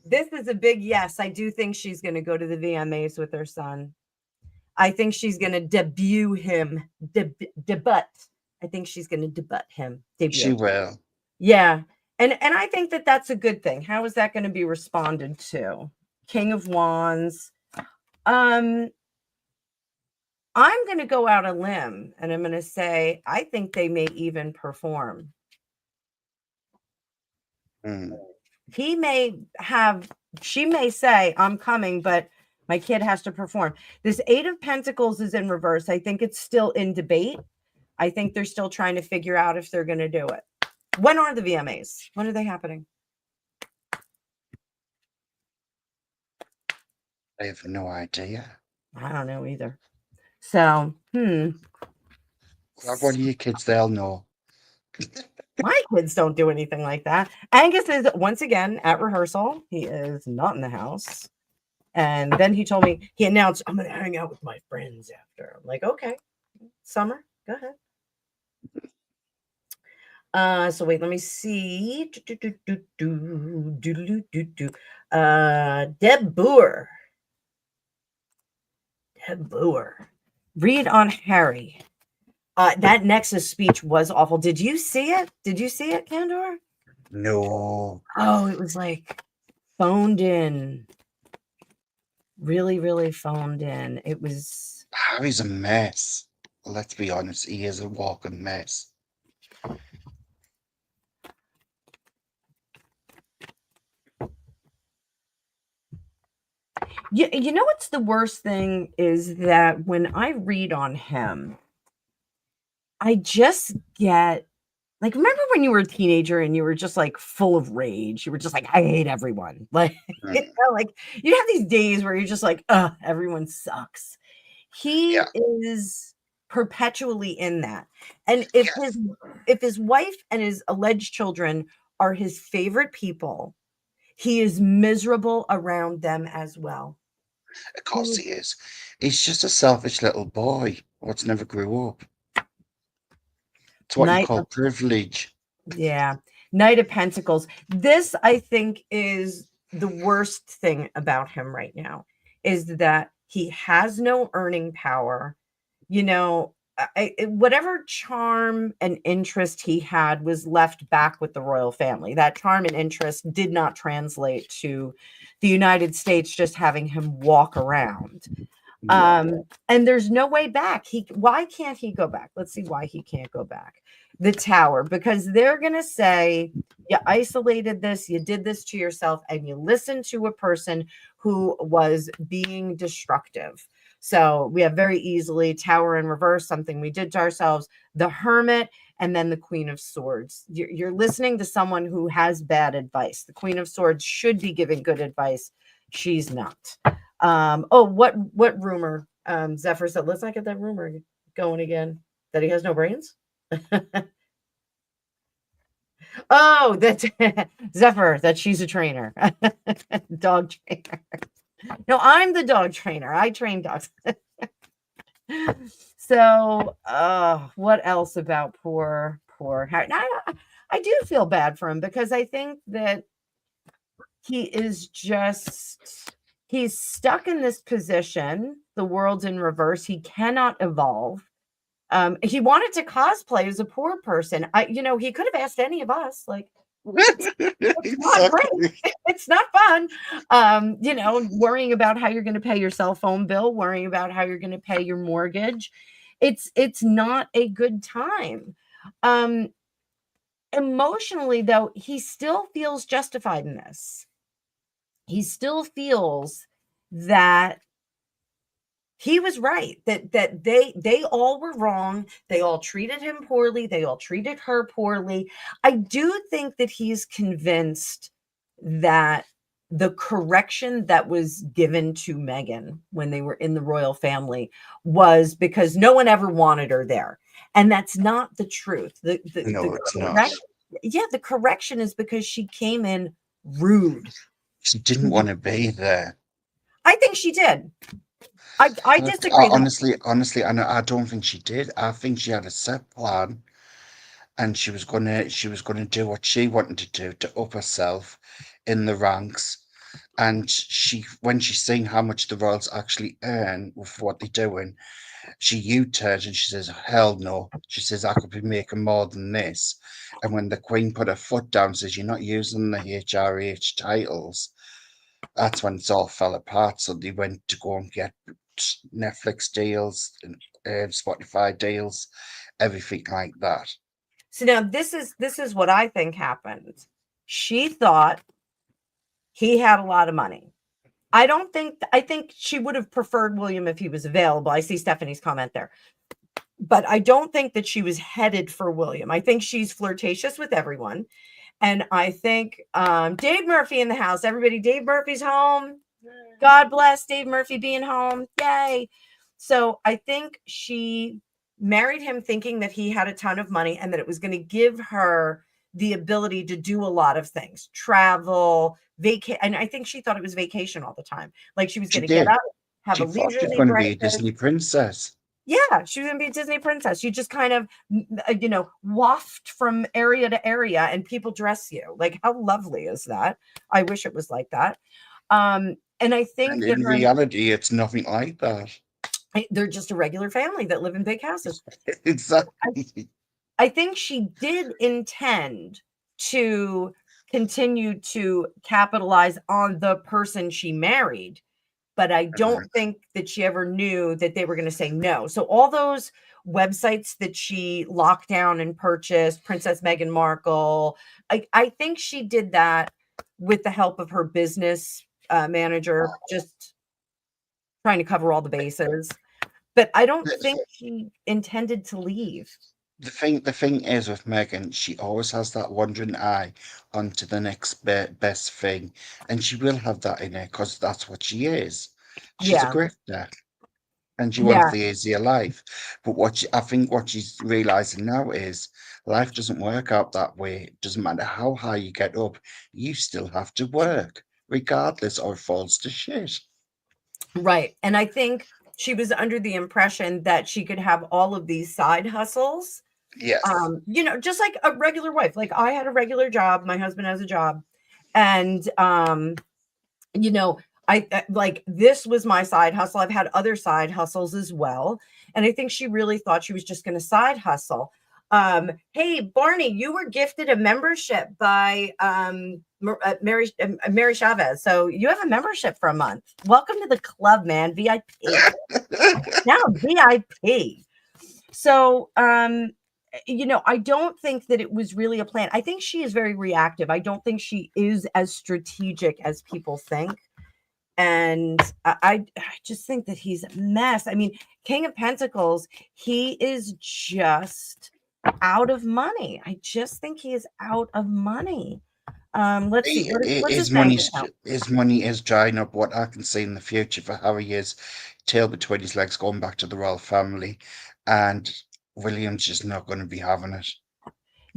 This is a big yes. I do think she's going to go to the VMAs with her son. I think she's going to debut him. Debut. I think she's going to debut him. Debut. She will. Yeah. And I think that that's a good thing. How is that going to be responded to? King of Wands. I'm going to go out a limb and I'm going to say I think they may even perform. She may say, I'm coming, but my kid has to perform. This 8 of Pentacles is in reverse. I think it's still in debate. I think they're still trying to figure out if they're going to do it. When are the VMAs? When are they happening? I have no idea. I don't know either. So, One of your kids, they'll know. My kids don't do anything like that. Angus is once again at rehearsal. He is not in the house. And then he told me, he announced, I'm going to hang out with my friends after. I'm like, okay, Summer, go ahead. So wait, let me see. Deb Boer. Read on Harry. That Nexus speech was awful. Did you see it? Candor? No. Oh, it was like phoned in. Really, really phoned in. It was. Harry's a mess. Let's be honest, he is a walking mess. You know what's the worst thing is that when I read on him, I just get like, remember when you were a teenager and you were just like full of rage? You were just like, I hate everyone. Like, like you have these days where you're just like, everyone sucks. He is perpetually in that. And if his wife and his alleged children are his favorite people, he is miserable around them as well. Of course he is. He's just a selfish little boy what's never grew up. It's what you Night call of, privilege. yeah, Knight of Pentacles. This, I think, is the worst thing about him right now, is that he has no earning power. You know, whatever charm and interest he had was left back with the royal family. That charm and interest did not translate to the United States just having him walk around. Yeah. And there's no way back. Why can't he go back? Let's see why he can't go back. The Tower, because they're going to say you isolated this, you did this to yourself, and you listened to a person who was being destructive. So we have very easily Tower in reverse, something we did to ourselves, the Hermit, and then the Queen of Swords. You're listening to someone who has bad advice. The Queen of Swords should be giving good advice. She's not. What rumor? Zephyr said, let's not get that rumor going again. That he has no brains? Oh, that's Zephyr, that she's a trainer. Dog trainer. No, I'm the dog trainer. I train dogs. So, what else about poor Harry? I do feel bad for him because I think that he is he's stuck in this position. The world's in reverse. He cannot evolve. He wanted to cosplay as a poor person. He could have asked any of us, like, it's not great. Exactly. It's not fun. Worrying about how you're going to pay your cell phone bill, worrying about how you're going to pay your mortgage. It's not a good time. Emotionally, though, he still feels justified in this. He still feels that he was right, that they all were wrong. They all treated him poorly. They all treated her poorly. I do think that he's convinced that the correction that was given to Meghan when they were in the royal family was because no one ever wanted her there. And that's not the truth. No, it's not. The correction is because she came in rude. She didn't want to be there. I think she did. I disagree. Honestly, I don't think she did. I think she had a set plan, and she was gonna do what she wanted to do to up herself in the ranks. And when she's seen how much the royals actually earn with what they're doing, she U-turned and she says, "Hell no!" She says, "I could be making more than this." And when the Queen put her foot down, says, "You're not using the HRH titles," that's when it all fell apart. So they went to go and get Netflix deals and Spotify deals, everything like that. So now this is what I think happened. She thought he had a lot of money. I think she would have preferred William if he was available. I see Stephanie's comment there. But I don't think that she was headed for William. I think she's flirtatious with everyone. And I think Dave Murphy in the house. Everybody, Dave Murphy's home. God bless Dave Murphy being home. Yay. So I think she married him thinking that he had a ton of money and that it was going to give her the ability to do a lot of things, travel, and I think she thought it was vacation all the time. Like she was going to get up, have She a thought she was leisurely going to be a breakfast. Disney princess. Yeah, she was going to be a Disney princess. You just kind of, waft from area to area and people dress you. Like, how lovely is that? I wish it was like that. And I think And that in reality, it's nothing like that. they're just a regular family that live in big houses. Exactly. I think she did intend to continue to capitalize on the person she married, but I don't think that she ever knew that they were going to say no. So all those websites that she locked down and purchased, Princess Meghan Markle, I think she did that with the help of her business manager, just trying to cover all the bases. But I don't think she intended to leave. The thing is with Megan, she always has that wandering eye onto the next best thing, and she will have that in her because that's what she is. She's a Yeah. grifter. and you want Yeah, the easier life. But I think what she's realizing now is life doesn't work out that way. It doesn't matter how high you get up, you still have to work, regardless, or it falls to shit. right. And I think she was under the impression that she could have all of these side hustles, Yes. just like a regular wife. Like I had a regular job, my husband has a job, and you know, like this was my side hustle. I've had other side hustles as well. And I think she really thought she was just going to side hustle. Hey, Barney, you were gifted a membership by Mary Chavez. So you have a membership for a month. Welcome to the club, man. VIP. Now VIP. So I don't think that it was really a plan. I think she is very reactive. I don't think she is as strategic as people think. And I just think that he's a mess. I mean, King of Pentacles, he is just out of money. I just think he is out of money. Let's see. What's his bank account? His money is drying up. What I can see in the future for Harry is tail between his legs, going back to the royal family, and William's just not going to be having it.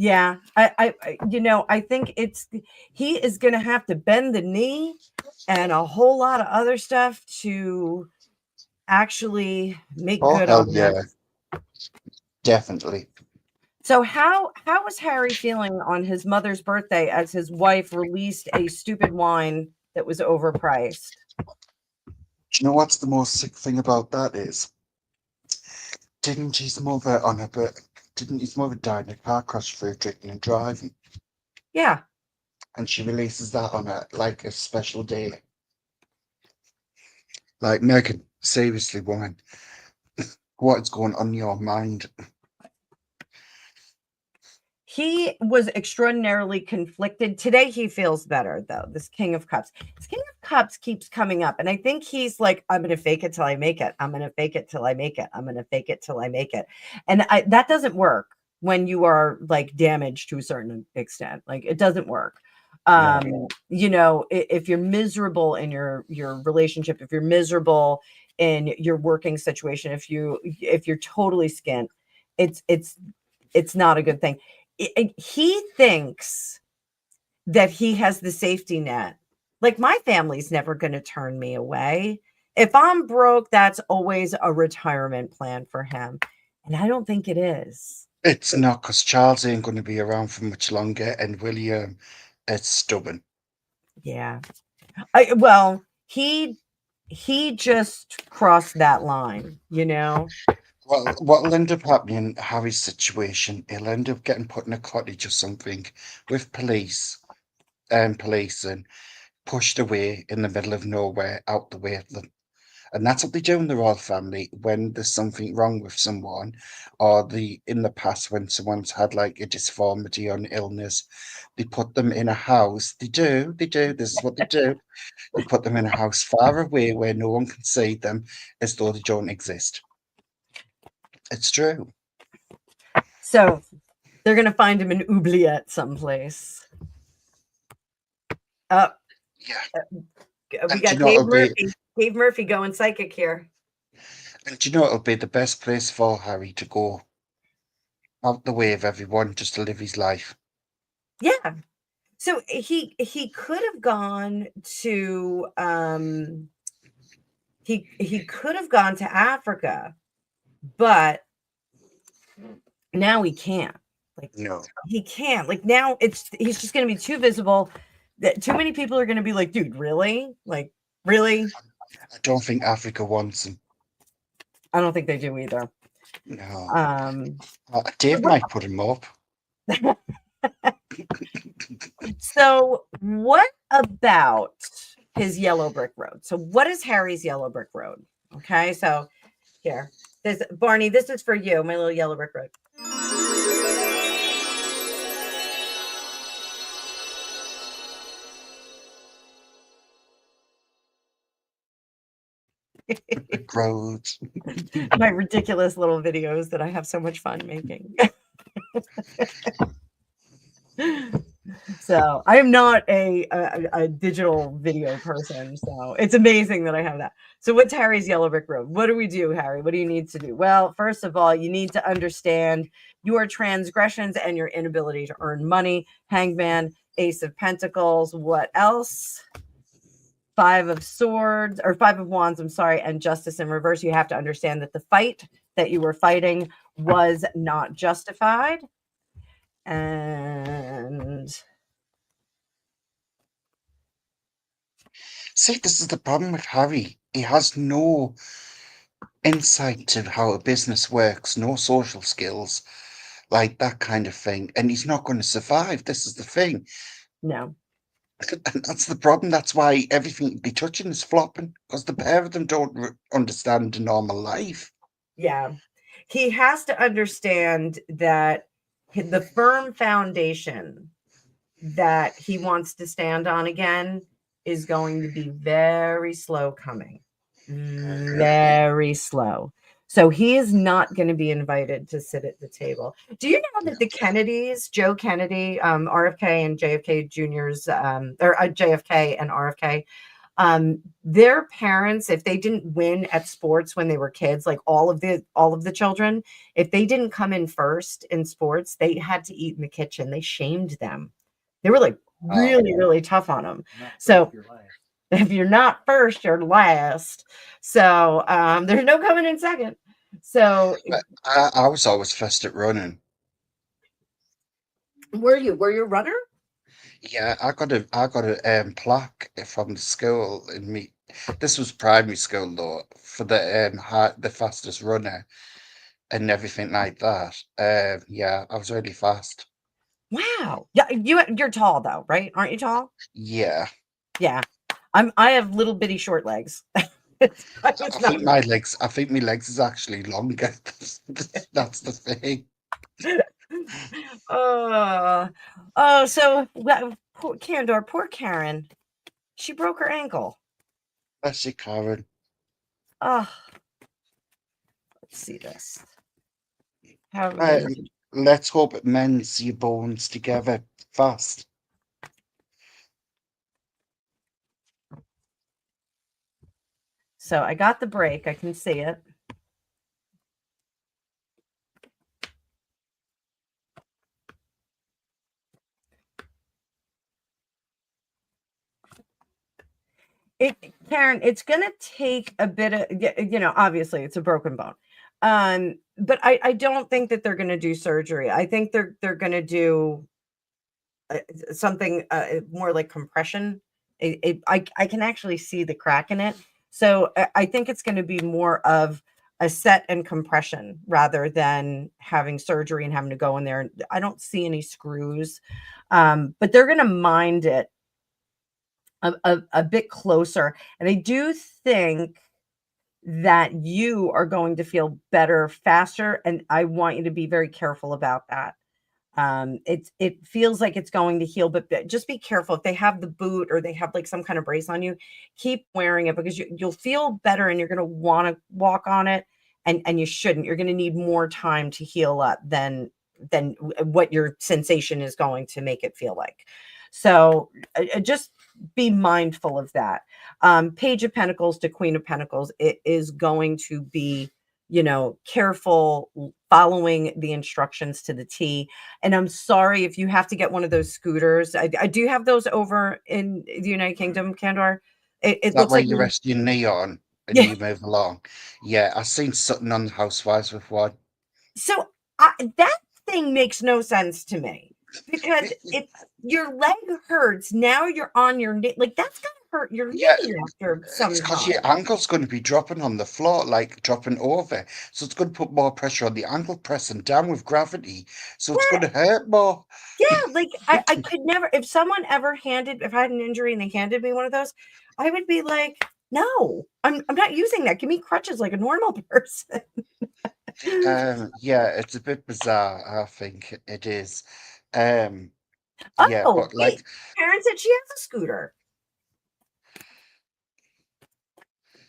Yeah, I think he is going to have to bend the knee and a whole lot of other stuff to actually make Oh good hell on yeah, this. definitely. So how was Harry feeling on his mother's birthday as his wife released a stupid wine that was overpriced? Do you know what's the most sick thing about that is? Didn't his mother on her birth? Didn't his mother die in a car crash through drinking and driving? Yeah. And she releases that on a special day. Like Meghan, seriously, woman, what is going on in your mind? He was extraordinarily conflicted. Today he feels better though. This King of Cups. This King of Cups keeps coming up. And I think he's like, I'm gonna fake it till I make it. I'm gonna fake it till I make it. I'm gonna fake it till I make it. And that doesn't work when you are like damaged to a certain extent. Like it doesn't work. If you're miserable in your relationship, if you're miserable in your working situation, if you're totally skint, it's not a good thing. He thinks that he has the safety net. Like my family's never going to turn me away. If I'm broke, that's always a retirement plan for him. And I don't think it is. It's not, because Charles ain't going to be around for much longer, and William is stubborn. Yeah. He just crossed that line, Well, what'll end up happening in Harry's situation, he'll end up getting put in a cottage or something with police and policing, pushed away in the middle of nowhere, out the way of them. And that's what they do in the royal family when there's something wrong with someone, or in the past when someone's had like a disformity or an illness, they put them in a house. They do, this is what they do. They put them in a house far away where no one can see them, as though they don't exist. It's true. So they're going to find him in oubliette someplace. Oh, Yeah. we got Dave Murphy. Dave Murphy going psychic here. And do you know it'll be the best place for Harry to go out the way of everyone, just to live his life. Yeah. So he could have gone to he could have gone to Africa, but now he can't. Like No. he can't. Like now he's just going to be too visible. That too many people are going to be like, dude, really? Like really? I don't think Africa wants him. I don't think they do either. No. Dave might put him up. So what about his yellow brick road? So what is Harry's yellow brick road? Okay, so here, Barney, this is for you, my little yellow brick road. Roads. My ridiculous little videos that I have so much fun making. So I am not a digital video person. So it's amazing that I have that. So what's Harry's yellow brick road? What do we do, Harry? What do you need to do? Well, first of all, you need to understand your transgressions and your inability to earn money. Hangman, Ace of Pentacles. What else? Five of Swords or Five of Wands, I'm sorry, and Justice in reverse. You have to understand that the fight that you were fighting was not justified. And See, this is the problem with Harry. He has no insight to how a business works, no social skills, like that kind of thing. And he's not going to survive. This is the thing. no, And that's the problem. That's why everything he touching is flopping, because the pair of them don't understand the normal life. yeah. He has to understand that the firm foundation that he wants to stand on again is going to be very slow coming. Very slow. So he is not going to be invited to sit at the table. Do you know that the Kennedys, Joe Kennedy, RFK and JFK Juniors, JFK and RFK, their parents, if they didn't win at sports when they were kids, like all of the children, if they didn't come in first in sports, they had to eat in the kitchen. They shamed them. They were like really, really tough on them. So if you're not first, you're last. So there's no coming in second. So I was always first at running. were you a runner? Yeah, I got a plaque from the school in me. This was primary school though, for the fastest runner and everything like that. Yeah, I was really fast. Wow. Yeah, you're tall though, right? Aren't you tall? Yeah, Yeah. I have little bitty short legs. It's not I think my legs is actually longer. That's the thing. Oh, oh, so well, poor Karen. She broke her ankle. Bless you, Karen. Oh, let's see this. How Um, many? let's hope it mends your bones together fast. So I got the break. I can see it. Karen, it's gonna take a bit of obviously it's a broken bone. But I don't think that they're gonna do surgery. I think they're gonna do something more like compression. I can actually see the crack in it. So I think it's going to be more of a set and compression rather than having surgery and having to go in there. I don't see any screws, but they're going to mind it a bit closer. And I do think that you are going to feel better faster. And I want you to be very careful about that. It feels like it's going to heal, but just be careful if they have the boot or they have like some kind of brace on you, keep wearing it because you'll feel better and you're going to want to walk on it, and you shouldn't. You're going to need more time to heal up than what your sensation is going to make it feel like. So just be mindful of that. Page of Pentacles to Queen of Pentacles, it is going to be careful following the instructions to the T. And I'm sorry if you have to get one of those scooters. I do have those over in the United Kingdom, Candor. It That looks way like you rest your knee on and yeah. you move along. Yeah, I seen something on the Housewives with one. So that thing makes no sense to me because if your leg hurts, now you're on your knee. Like that's gonna hurt your Yeah, knee after it's some because time. your ankle's going to be dropping on the floor, like dropping over. So it's going to put more pressure on the ankle, pressing down with gravity. So it's going to hurt more. Yeah, like I could never, if someone ever if I had an injury and they handed me one of those, I would be like, no, I'm not using that. Give me crutches like a normal person. Yeah, it's a bit bizarre, I think it is. Um, yeah, Oh, but wait. like, Karen said she has a scooter.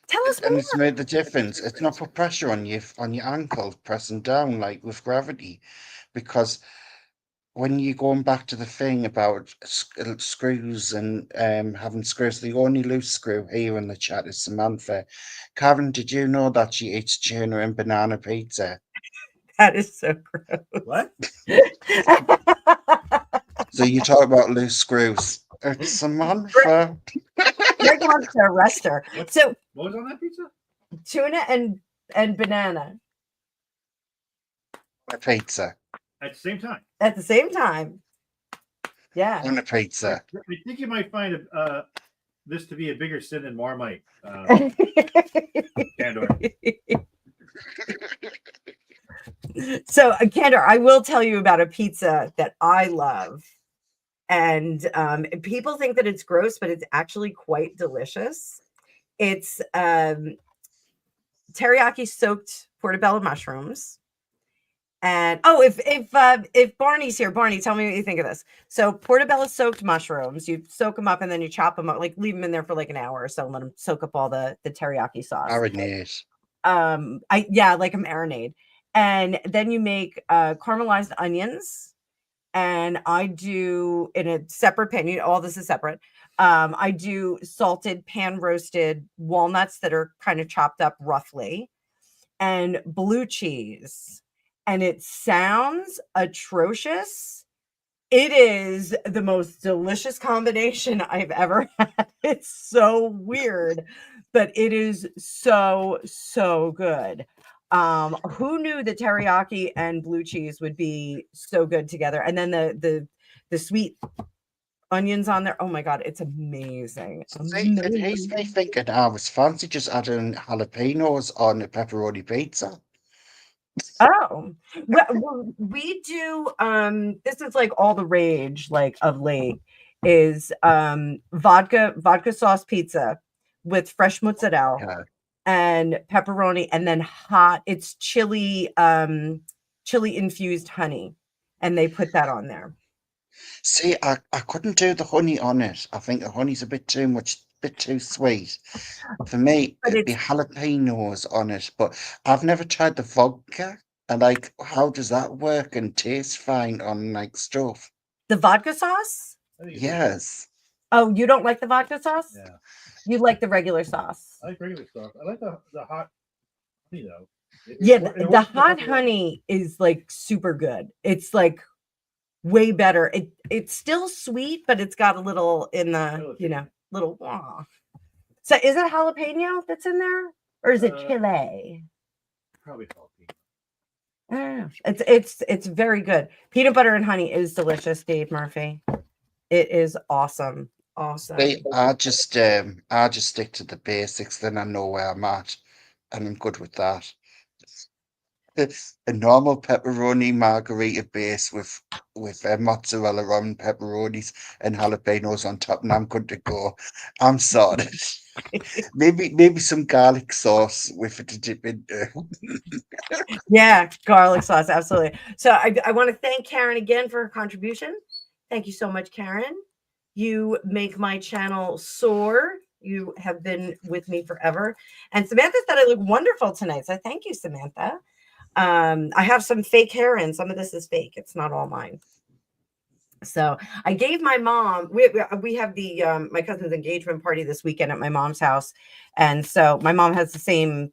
Tell us and it's more. made the difference. It's not put pressure on your ankle, pressing down like with gravity, because when you're going back to the thing about screws and having screws, the only loose screw here in the chat is Samantha. Karen, did you know that she eats tuna and banana pizza? That is so gross. What? So you talk about loose screws. It's Samantha. Greg wants to arrest her. What? So What was on that pizza? tuna and banana On a pizza. At the same time. at the same time. Yeah. On a pizza. I think you might find this to be a bigger sin than Marmite. Candor. So, Candor, I will tell you about a pizza that I love. And people think that it's gross, but it's actually quite delicious. It's teriyaki soaked portobello mushrooms. And if Barney's here, Barney, tell me what you think of this. So portobello soaked mushrooms, you soak them up and then you chop them up, like leave them in there for like an hour or so, and let them soak up all the teriyaki sauce. Marinade. Like a marinade. And then you make caramelized onions. And I do in a separate pan, all this is separate. I do salted pan roasted walnuts that are kind of chopped up roughly, and blue cheese. And it sounds atrocious. It is the most delicious combination I've ever had. It's so weird, but it is so, so good. Who knew that teriyaki and blue cheese would be so good together? And then the sweet onions on there. Oh my God, it's amazing. See, it makes me thinking I was fancy just adding jalapenos on a pepperoni pizza. Oh, well, we do. This is like all the rage, like of late, is vodka sauce pizza with fresh mozzarella Yeah. and pepperoni, and then hot. It's chili infused honey, and they put that on there. See, I couldn't do the honey on it. I think the honey's a bit too much, bit too sweet. For me, But it'd be jalapenos on it, but I've never tried the vodka. And like, how does that work and taste fine on like stuff? The vodka sauce? I think it's Yes. Oh, you don't like the vodka sauce? Yeah. You like the regular sauce. I like regular stuff. I like the hot honey though. The hot honey is like super good. It's like way better. It's still sweet, but it's got a little in the, little wah. So is it jalapeno that's in there? Or is it chile? Probably jalapeno. It's very good. Peanut butter and honey is delicious, Dave Murphy. It is awesome. Awesome. I just stick to the basics, then I know where I'm at, and I'm good with that. A normal pepperoni margarita base with mozzarella on pepperonis and jalapenos on top, and I'm good to go. I'm sorted. maybe some garlic sauce with it to dip into. Yeah, garlic sauce, absolutely. So I want to thank Karen again for her contribution. Thank you so much, Karen. You make my channel soar. You have been with me forever. And Samantha said I look wonderful tonight. So thank you, Samantha. I have some fake hair and some of this is fake. It's not all mine. So I gave my mom, we have the my cousin's engagement party this weekend at my mom's house. And so my mom has the same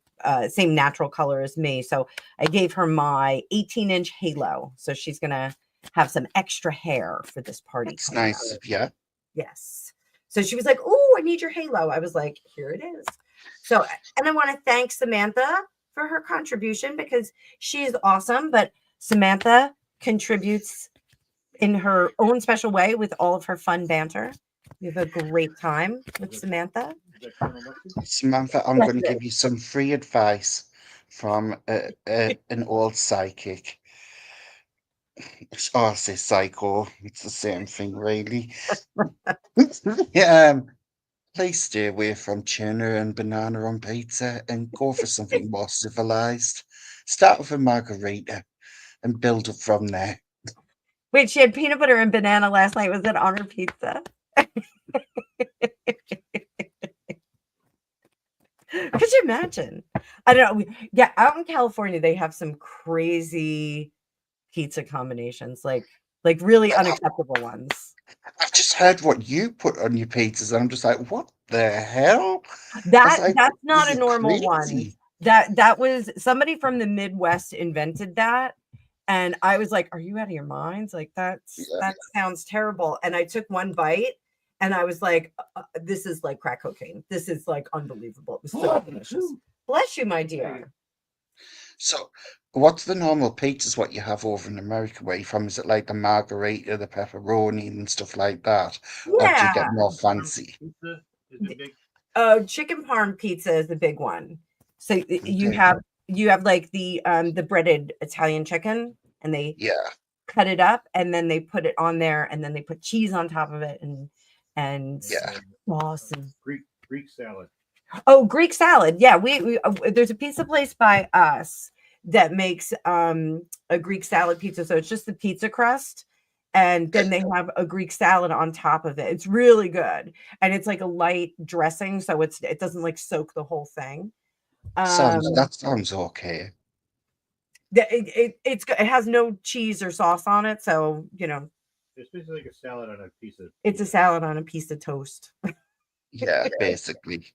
natural color as me. So I gave her my 18-inch halo. So she's gonna have some extra hair for this party. It's nice, yeah. Yes. So she was like, "Oh, I need your halo." I was like, "Here it is." So, and I want to thank Samantha for her contribution because she is awesome. But Samantha contributes in her own special way with all of her fun banter. We have a great time with Samantha. Samantha, I'm going to give you some free advice from an old psychic. I say psycho. It's the same thing, really. Please stay away from tuna and banana on pizza and go for something more civilized. Start with a margarita and build up from there. Wait, she had peanut butter and banana last night. Was it on her pizza? Could you imagine? I don't know. Yeah, out in California, they have some crazy pizza combinations, like like really unacceptable ones. I've just heard what you put on your pizzas, and I'm just like, what the hell? I was That like, that's this not a is normal one. crazy. That was somebody from the Midwest invented that. And I was like, "Are you out of your minds? Like Yeah. that sounds terrible." And I took one bite and I was like, this is like crack cocaine. This is like unbelievable. It was so delicious. Bless you, my dear. So, what's the normal pizzas what you have over in America where you from? Is it like the margarita, the pepperoni, and stuff like that? Or do you Yeah. get more fancy? Pizza is a big. Chicken parm pizza is the big one. So Okay. you have like the breaded Italian chicken and they Yeah, cut it up and then they put it on there and then they put cheese on top of it and yeah. sauce and Greek salad. oh, Greek salad. Yeah, we there's a pizza place by us that makes a Greek salad pizza. So it's just the pizza crust and then Okay. they have a Greek salad on top of it. It's really good. And it's like a light dressing so it doesn't like soak the whole thing. Um That sounds okay. it has no cheese or sauce on it, so you know, It's basically like a salad on a piece of it's a pizza. salad on a piece of toast. Yeah, basically.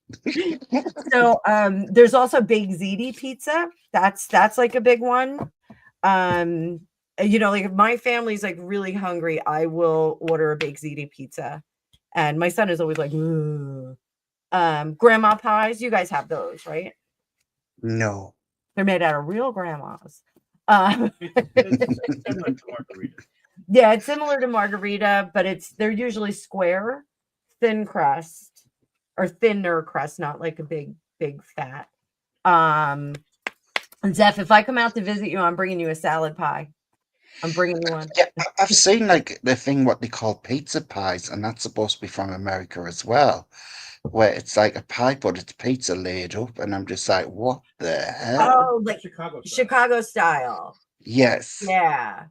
So there's also baked ziti pizza. That's like a big one. Um you know, like if my family's like really hungry, I will order a baked ziti pizza. And my son is always like, "Ooh." Grandma pies, you guys have those, right? No. They're made out of real grandmas. Um It's similar to margarita. yeah, it's similar to margarita, but they're usually square, thin crust or thinner crust, not like a big fat. Um Zeph, if I come out to visit you, I'm bringing you a salad pie. I'm bringing you one. Yeah, I've seen like the thing what they call pizza pies, and that's supposed to be from America as well, where it's like a pie, but it's pizza laid up, and I'm just like, what the hell? Oh, like Chicago style. Chicago style. Yes. Yeah.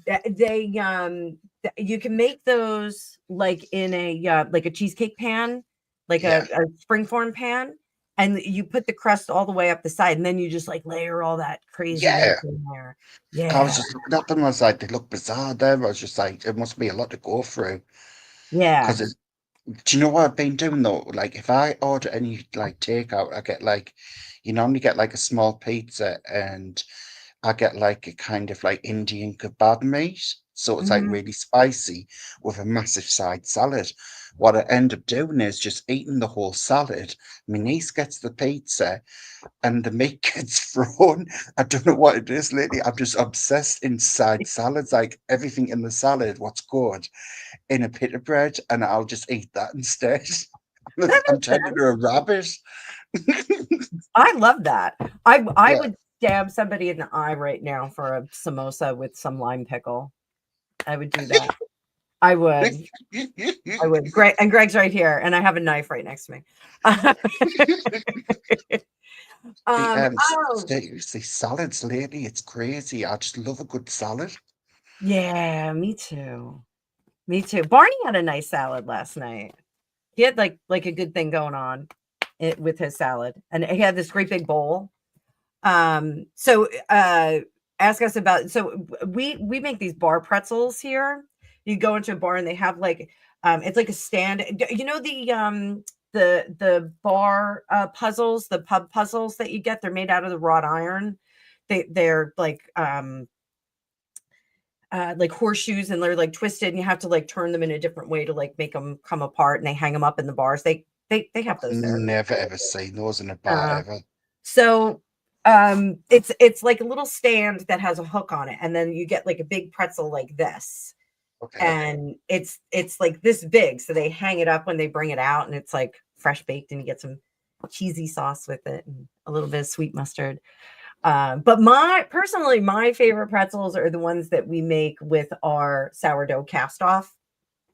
They you can make those like in a cheesecake pan, like Yeah. a springform pan, and you put the crust all the way up the side, and then you just like layer all that craziness Yeah. in there. I was Yeah. just looking at them, I was like, they look bizarre there. I was just like, it must be a lot to go through. Yeah. Because do you know what I've been doing though? Like, if I order any like takeout, I get like, you normally get like a small pizza, and I get like a kind of like Indian kebab meat. So it's like Mhm. really spicy with a massive side salad. What I end up doing is just eating the whole salad. My niece gets the pizza and the meat gets thrown. I don't know what it is lately. I'm just obsessed inside salads, like everything in the salad, what's good, in a pita bread, and I'll just eat that instead. That I'm makes turning sense. into a rabbit. I love that. I Yeah. would stab somebody in the eye right now for a samosa with some lime pickle. I would do that. I would. I would. Greg's right here, and I have a knife right next to me. The Oh, seriously, salads lately, it's crazy. I just love a good salad. yeah, me too. Me too. Barney had a nice salad last night. He had like a good thing going on with his salad, and he had this great big bowl. So ask us about. So we make these bar pretzels here. You go into a bar and they have like it's like a stand. You know the bar puzzles, the pub puzzles that you get. They're made out of the wrought iron. They're like horseshoes and they're like twisted and you have to like turn them in a different way to like make them come apart and they hang them up in the bars. They have those there. Never ever seen those in a bar Uh, ever. so it's like a little stand that has a hook on it and then you get like a big pretzel like this. Okay. And it's like this big. So they hang it up when they bring it out and it's like fresh baked and you get some cheesy sauce with it and a little bit of sweet mustard. But my favorite pretzels are the ones that we make with our sourdough cast off.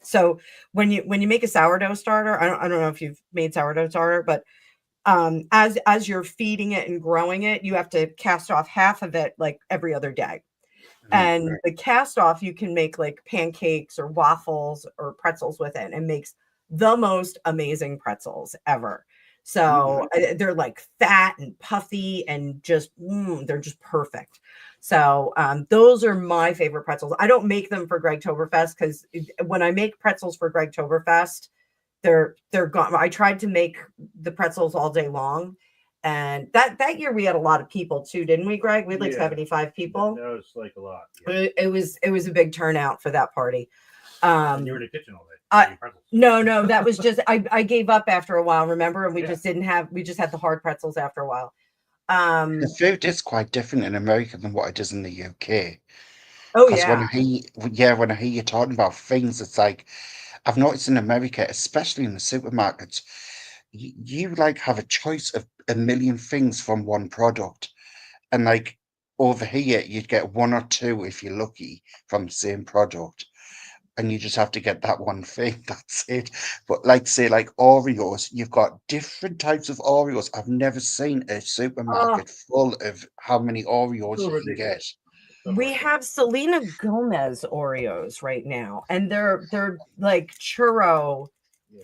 So when you make a sourdough starter, I don't know if you've made sourdough starter, but as you're feeding it and growing it, you have to cast off half of it like every other day. And Right. the cast off, you can make like pancakes or waffles or pretzels with it, and makes the most amazing pretzels ever. So they're like fat and puffy and just, they're just perfect. So those are my favorite pretzels. I don't make them for Gregtoberfest because when I make pretzels for Gregtoberfest, they're gone. I tried to make the pretzels all day long. And that year we had a lot of people too, didn't we, Greg? We had like 75 people. That was like a lot. It was a big turnout for that party. And you were in the kitchen all day. No, that was just I gave up after a while, remember? And we just had the hard pretzels after a while. The food is quite different in America than what it is in the UK. Oh Because yeah. when I hear you talking about things, it's like I've noticed in America, especially in the supermarkets, you like have a choice of a million things from one product, and like over here, you'd get one or two if you're lucky from the same product, and you just have to get that one thing. That's it. But like say like Oreos, you've got different types of Oreos. I've never seen a supermarket full of how many Oreos So you can get. ridiculous. We have Selena Gomez Oreos right now, and they're like churro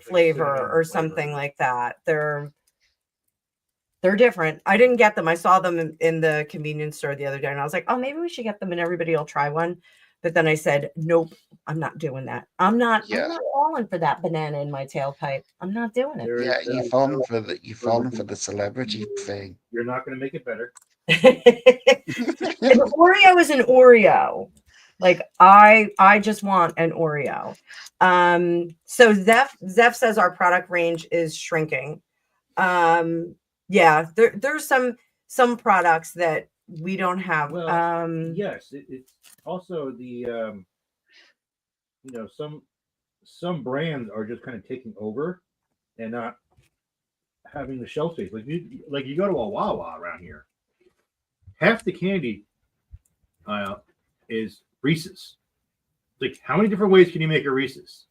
flavor or something like that. They're different. I didn't get them. I saw them in the convenience store the other day, and I was like, oh, maybe we should get them and everybody will try one. But then I said, nope, I'm not doing that. I'm not falling for that banana in my tailpipe. I'm not doing it. Yeah, you've fallen for the celebrity thing. You're not going to make it better. An Oreo is an Oreo. Like I just want an Oreo. So Zeph says our product range is shrinking. Yeah, there's some products that we don't have. Well, yes, it's also the some brands are just kind of taking over and not having the shelf space. Like you go to a Wawa around here, half the candy aisle is Reese's. Like, how many different ways can you make a Reese's?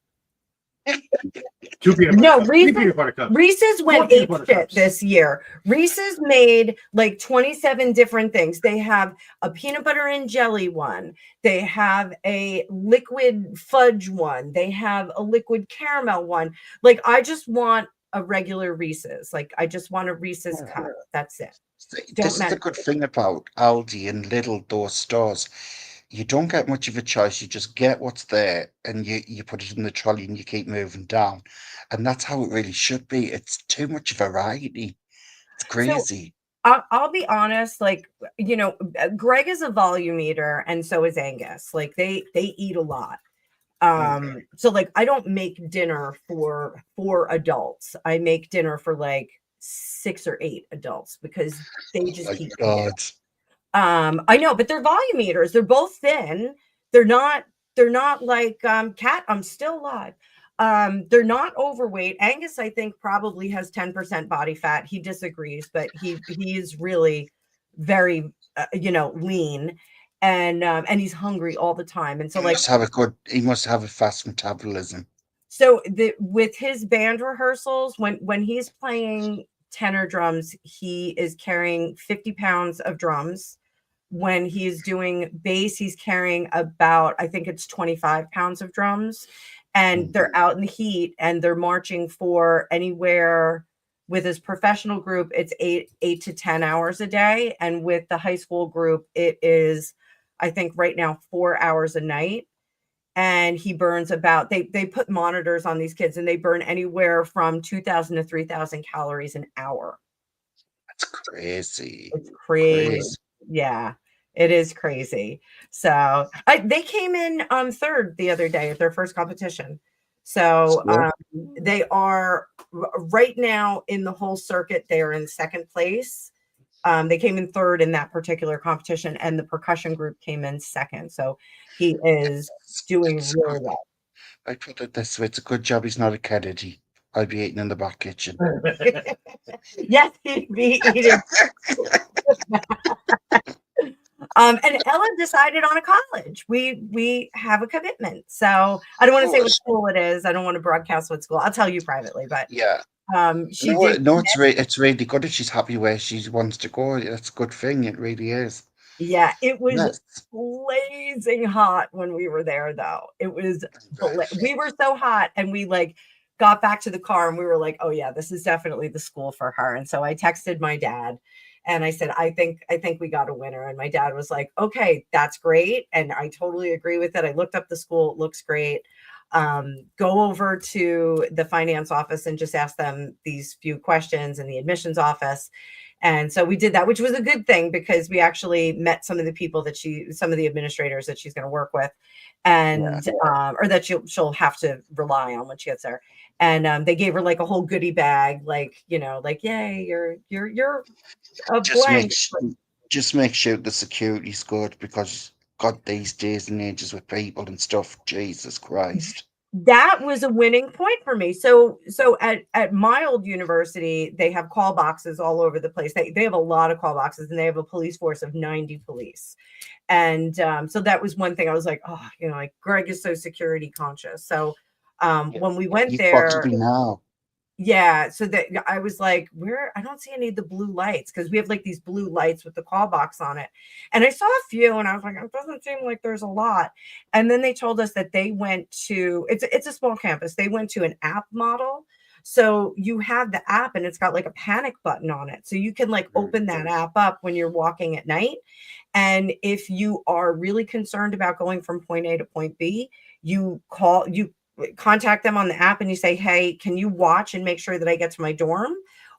Two peanut butter cups, three peanut butter cups. Reese's went ape shit this year. Reese's made like 27 different things. They have a peanut butter and jelly one. They have a liquid fudge one. They have a liquid caramel one. Like, I just want a regular Reese's. Like, I just want a Reese's cup. That's it. This is the good thing about Aldi and Lidl, those stores. You don't get much of a choice. You just get what's there and you put it in the trolley and you keep moving down. And that's how it really should be. It's too much variety. It's crazy. So, I'll be honest, like, Greg is a volume eater and so is Angus. Like, they eat a lot. So like I don't make dinner for 4 adults. I make dinner for like 6 or 8 adults because they just keep eating. I know, but they're volume eaters. They're both thin. They're not like Cat, I'm still alive. They're not overweight. Angus, I think, probably has 10% body fat. He disagrees, but he is really very lean, and he's hungry all the time. And so he must have a fast metabolism. So with his band rehearsals, when he's playing tenor drums, he is carrying 50 pounds of drums. When he's doing bass, he's carrying about, I think it's 25 pounds of drums. And they're out in the heat and they're marching for anywhere. With his professional group, it's 8 to 10 hours a day. And with the high school group, it is, I think right now, 4 hours a night. And he burns about, they put monitors on these kids and they burn anywhere from 2,000 to 3,000 calories an hour. That's crazy. It's crazy. Yeah, it is crazy. So they came in third the other day at their first competition. So they are right now in the whole circuit. They are in second place. They came in third in that particular competition, and the percussion group came in second. So he is doing really well. I put it this way: it's a good job he's not a Kennedy. I'd be eating in the back kitchen. Yes, he'd be eating. And Ella decided on a college. We have a commitment. So I don't want to say what school it is. I don't want to broadcast what school. I'll tell you privately, but yeah. It's really good if she's happy where she wants to go. That's a good thing. It really is. Yeah, it was blazing hot when we were there, though. It was we were so hot, and we like got back to the car and we were like, oh yeah, this is definitely the school for her. And so I texted my dad and I said, I think we got a winner. And my dad was like, okay, that's great. And I totally agree with it. I looked up the school. It looks great. Go over to the finance office and just ask them these few questions in the admissions office. And so we did that, which was a good thing because we actually met some of the people that some of the administrators that she's going to work with, and or that she'll have to rely on when she gets there. And they gave her like a whole goodie bag, like, you know, like, yay, you're a blank. Just make sure the security's good, because God, these days and ages with people and stuff, Jesus Christ. That was a winning point for me. So at my old university, they have call boxes all over the place. They have a lot of call boxes, and they have a police force of 90 police. And so that was one thing I was like, oh, you know, like Greg is so security conscious. So when we went there, got to be now. Yeah, so that I was like, I don't see any of the blue lights, because we have like these blue lights with the call box on it. And I saw a few and I was like, it doesn't seem like there's a lot. And then they told us that they went to, it's a small campus. They went to an app model. So you have the app and it's got like a panic button on it. So you can like open that app up when you're walking at night. And if you are really concerned about going from point A to point B, you contact them on the app and you say, hey, can you watch and make sure that I get to my dorm?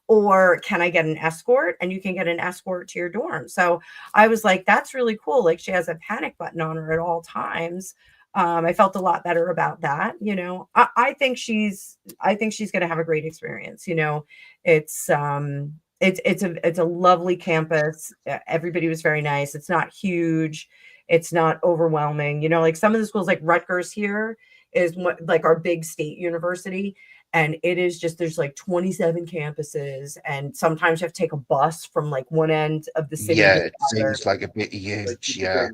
Or can I get an escort? And you can get an escort to your dorm. So I was like, that's really cool. Like, she has a panic button on her at all times. I felt a lot better about that. You know, I think she's going to have a great experience. You know, it's a lovely campus. Everybody was very nice. It's not huge. It's not overwhelming. You know, like some of the schools like Rutgers here is like our big state university. And it is just, there's like 27 campuses. And sometimes you have to take a bus from like one end of the city. Yeah, it seems like a bit huge. Yeah.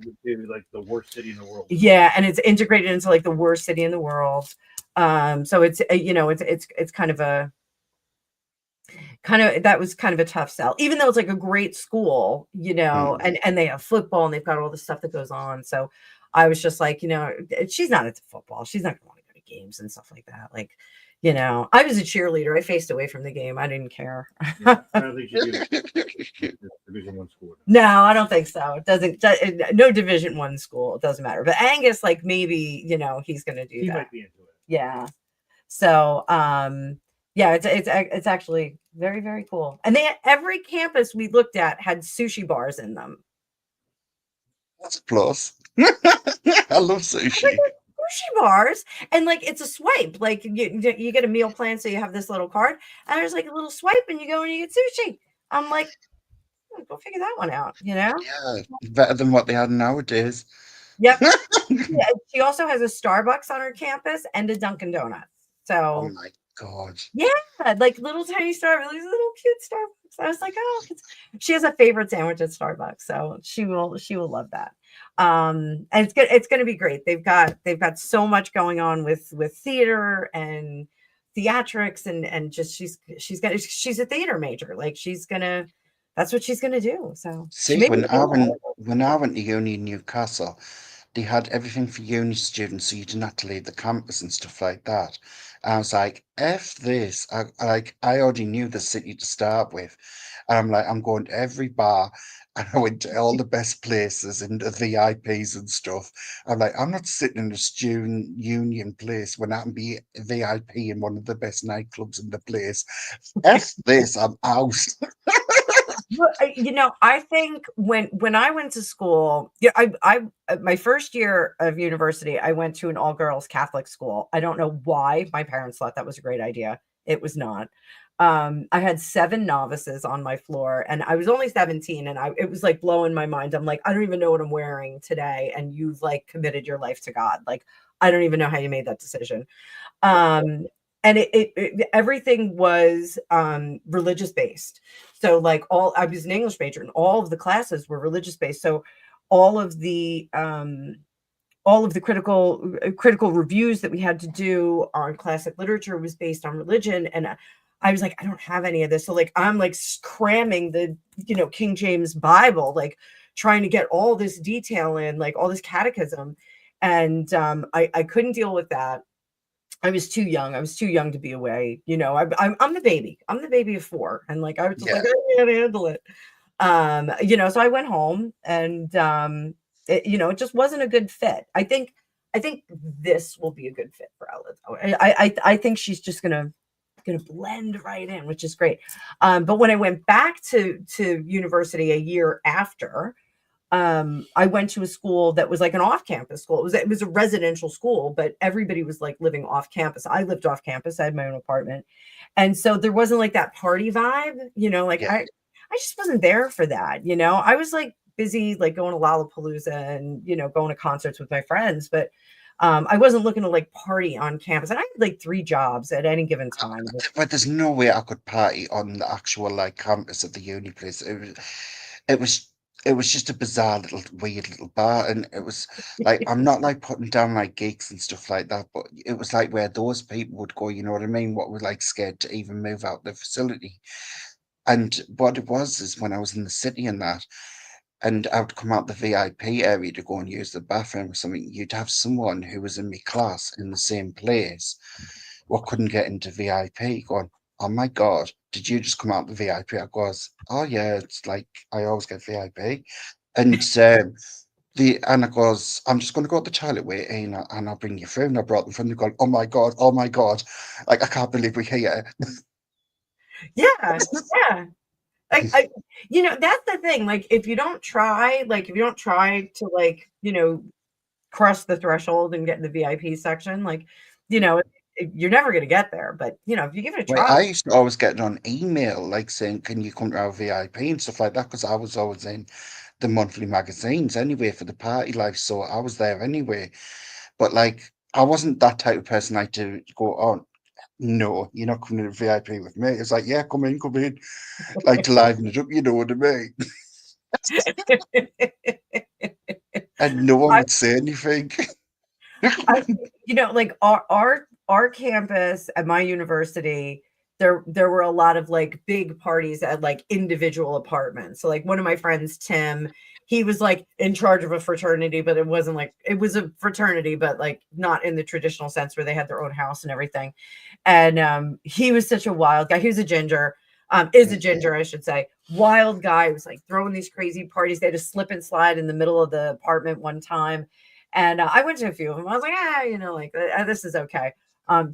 Like the worst city in the world. Yeah. And it's integrated into like the worst city in the world. So it's, you know, it's kind of that was kind of a tough sell, even though it's like a great school, you know, and they have football and they've got all the stuff that goes on. So I was just like, you know, she's not into football. She's not going to want to go to games and stuff like that. Like, you know, I was a cheerleader. I faced away from the game. I didn't care. Yeah, I don't think you do. Division I school. No, I don't think so. It doesn't. No Division I school. It doesn't matter. But Angus, like, maybe, you know, he's going to do that. He might be into it. Yeah. So, yeah, it's actually very, very cool. And every campus we looked at had sushi bars in them. That's a plus. I love sushi. Sushi bars, and like it's a swipe. Like you get a meal plan, so you have this little card, and there's like a little swipe, and you go and you get sushi. I'm like, go figure that one out. You know? Yeah, better than what they had nowadays. Yep. Yeah, she also has a Starbucks on her campus and a Dunkin' Donuts. So, oh my God. Yeah, like little tiny Starbucks, little cute Starbucks. I was like, oh, she has a favorite sandwich at Starbucks, so she will love that. And it's going to be great. They've got so much going on with theater and theatrics and just she's a theater major. Like that's what she's gonna do. So see, when I went to uni in Newcastle, they had everything for uni students, so you didn't have to leave the campus and stuff like that. And I was like, F this. I already knew the city to start with. And I'm like, I'm going to every bar, and I went to all the best places and the VIPs and stuff. I'm like, I'm not sitting in a student union place when I can be a VIP in one of the best nightclubs in the place. F this, I'm out. You know, I think when I went to school, yeah, I my first year of university, I went to an all-girls Catholic school. I don't know why my parents thought that was a great idea. It was not. I had 7 novices on my floor, and I was only 17, and it was like blowing my mind. I'm like, I don't even know what I'm wearing today, and you've like committed your life to God. Like, I don't even know how you made that decision. And everything was religious based. So like I was an English major, and all of the classes were religious based. So all of the critical reviews that we had to do on classic literature was based on religion. And I was like, I don't have any of this. So like, I'm like cramming the, King James Bible, like trying to get all this detail in, like all this catechism. And I couldn't deal with that. I was too young. I was too young to be away. You know, I'm the baby. I'm the baby of 4. And like, I was just Yeah. like, I can't handle it. You know, so I went home and, it, you know, it just wasn't a good fit. I think this will be a good fit for Ella. Though. I think she's just gonna blend right in, which is great. But when I went back to university a year after, I went to a school that was like an off-campus school. It was a residential school, but everybody was like living off campus. I lived off campus. I had my own apartment. And so there wasn't like that party vibe, you know, like Yeah. I just wasn't there for that, you know. I was like busy like going to Lollapalooza and, you know, going to concerts with my friends, but I wasn't looking to like party on campus. And I had like 3 jobs at any given time. But there's no way I could party on the actual like campus of the uni place. It was, it was just a bizarre little weird little bar, and it was like I'm not like putting down like gigs and stuff like that, but it was like where those people would go. You know what I mean? What were like scared to even move out the facility. And what it was is when I was in the city and that, and I would come out the VIP area to go and use the bathroom or something, you'd have someone who was in my class in the same place or couldn't get into VIP going, oh my God, did you just come out the VIP? I goes, oh yeah, it's like I always get VIP. And and I goes, I'm just going to go to the toilet wait and I'll bring you through. And I brought them from the going, oh my God, like I can't believe we're here. Yeah, yeah. You know, that's the thing. Like, if you don't try, like, if you don't try to, like, you know, cross the threshold and get in the VIP section, like, you know, you're never going to get there. But, you know, if you give it a Well, try, I used to always get on email like saying, "Can you come to our VIP?" and stuff like that because I was always in the monthly magazines anyway for the party life, so I was there anyway. But like, I wasn't that type of person like to go on. No, you're not coming to VIP with me. It's like, yeah, come in, like to liven it up. You know what I mean? And no one I, would say anything. I, you know, like our campus at my university, there were a lot of like big parties at like individual apartments. So like one of my friends, Tim, he was like in charge of a fraternity, but it wasn't like it was a fraternity, but like not in the traditional sense where they had their own house and everything. And he was such a wild guy. He was a ginger, is a ginger, I should say. Wild guy. He was like throwing these crazy parties. They had a slip and slide in the middle of the apartment one time. And I went to a few of them. I was like, you know, like this is okay.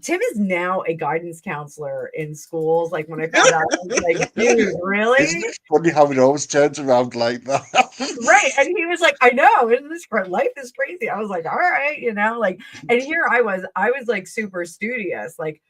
Tim is now a guidance counselor in schools. Like when I found out, I was like, dude, really? Isn't it funny how it always turns around like that? Right. And he was like, I know, isn't this life is crazy. I was like, all right, you know, like, and here I was like super studious. Like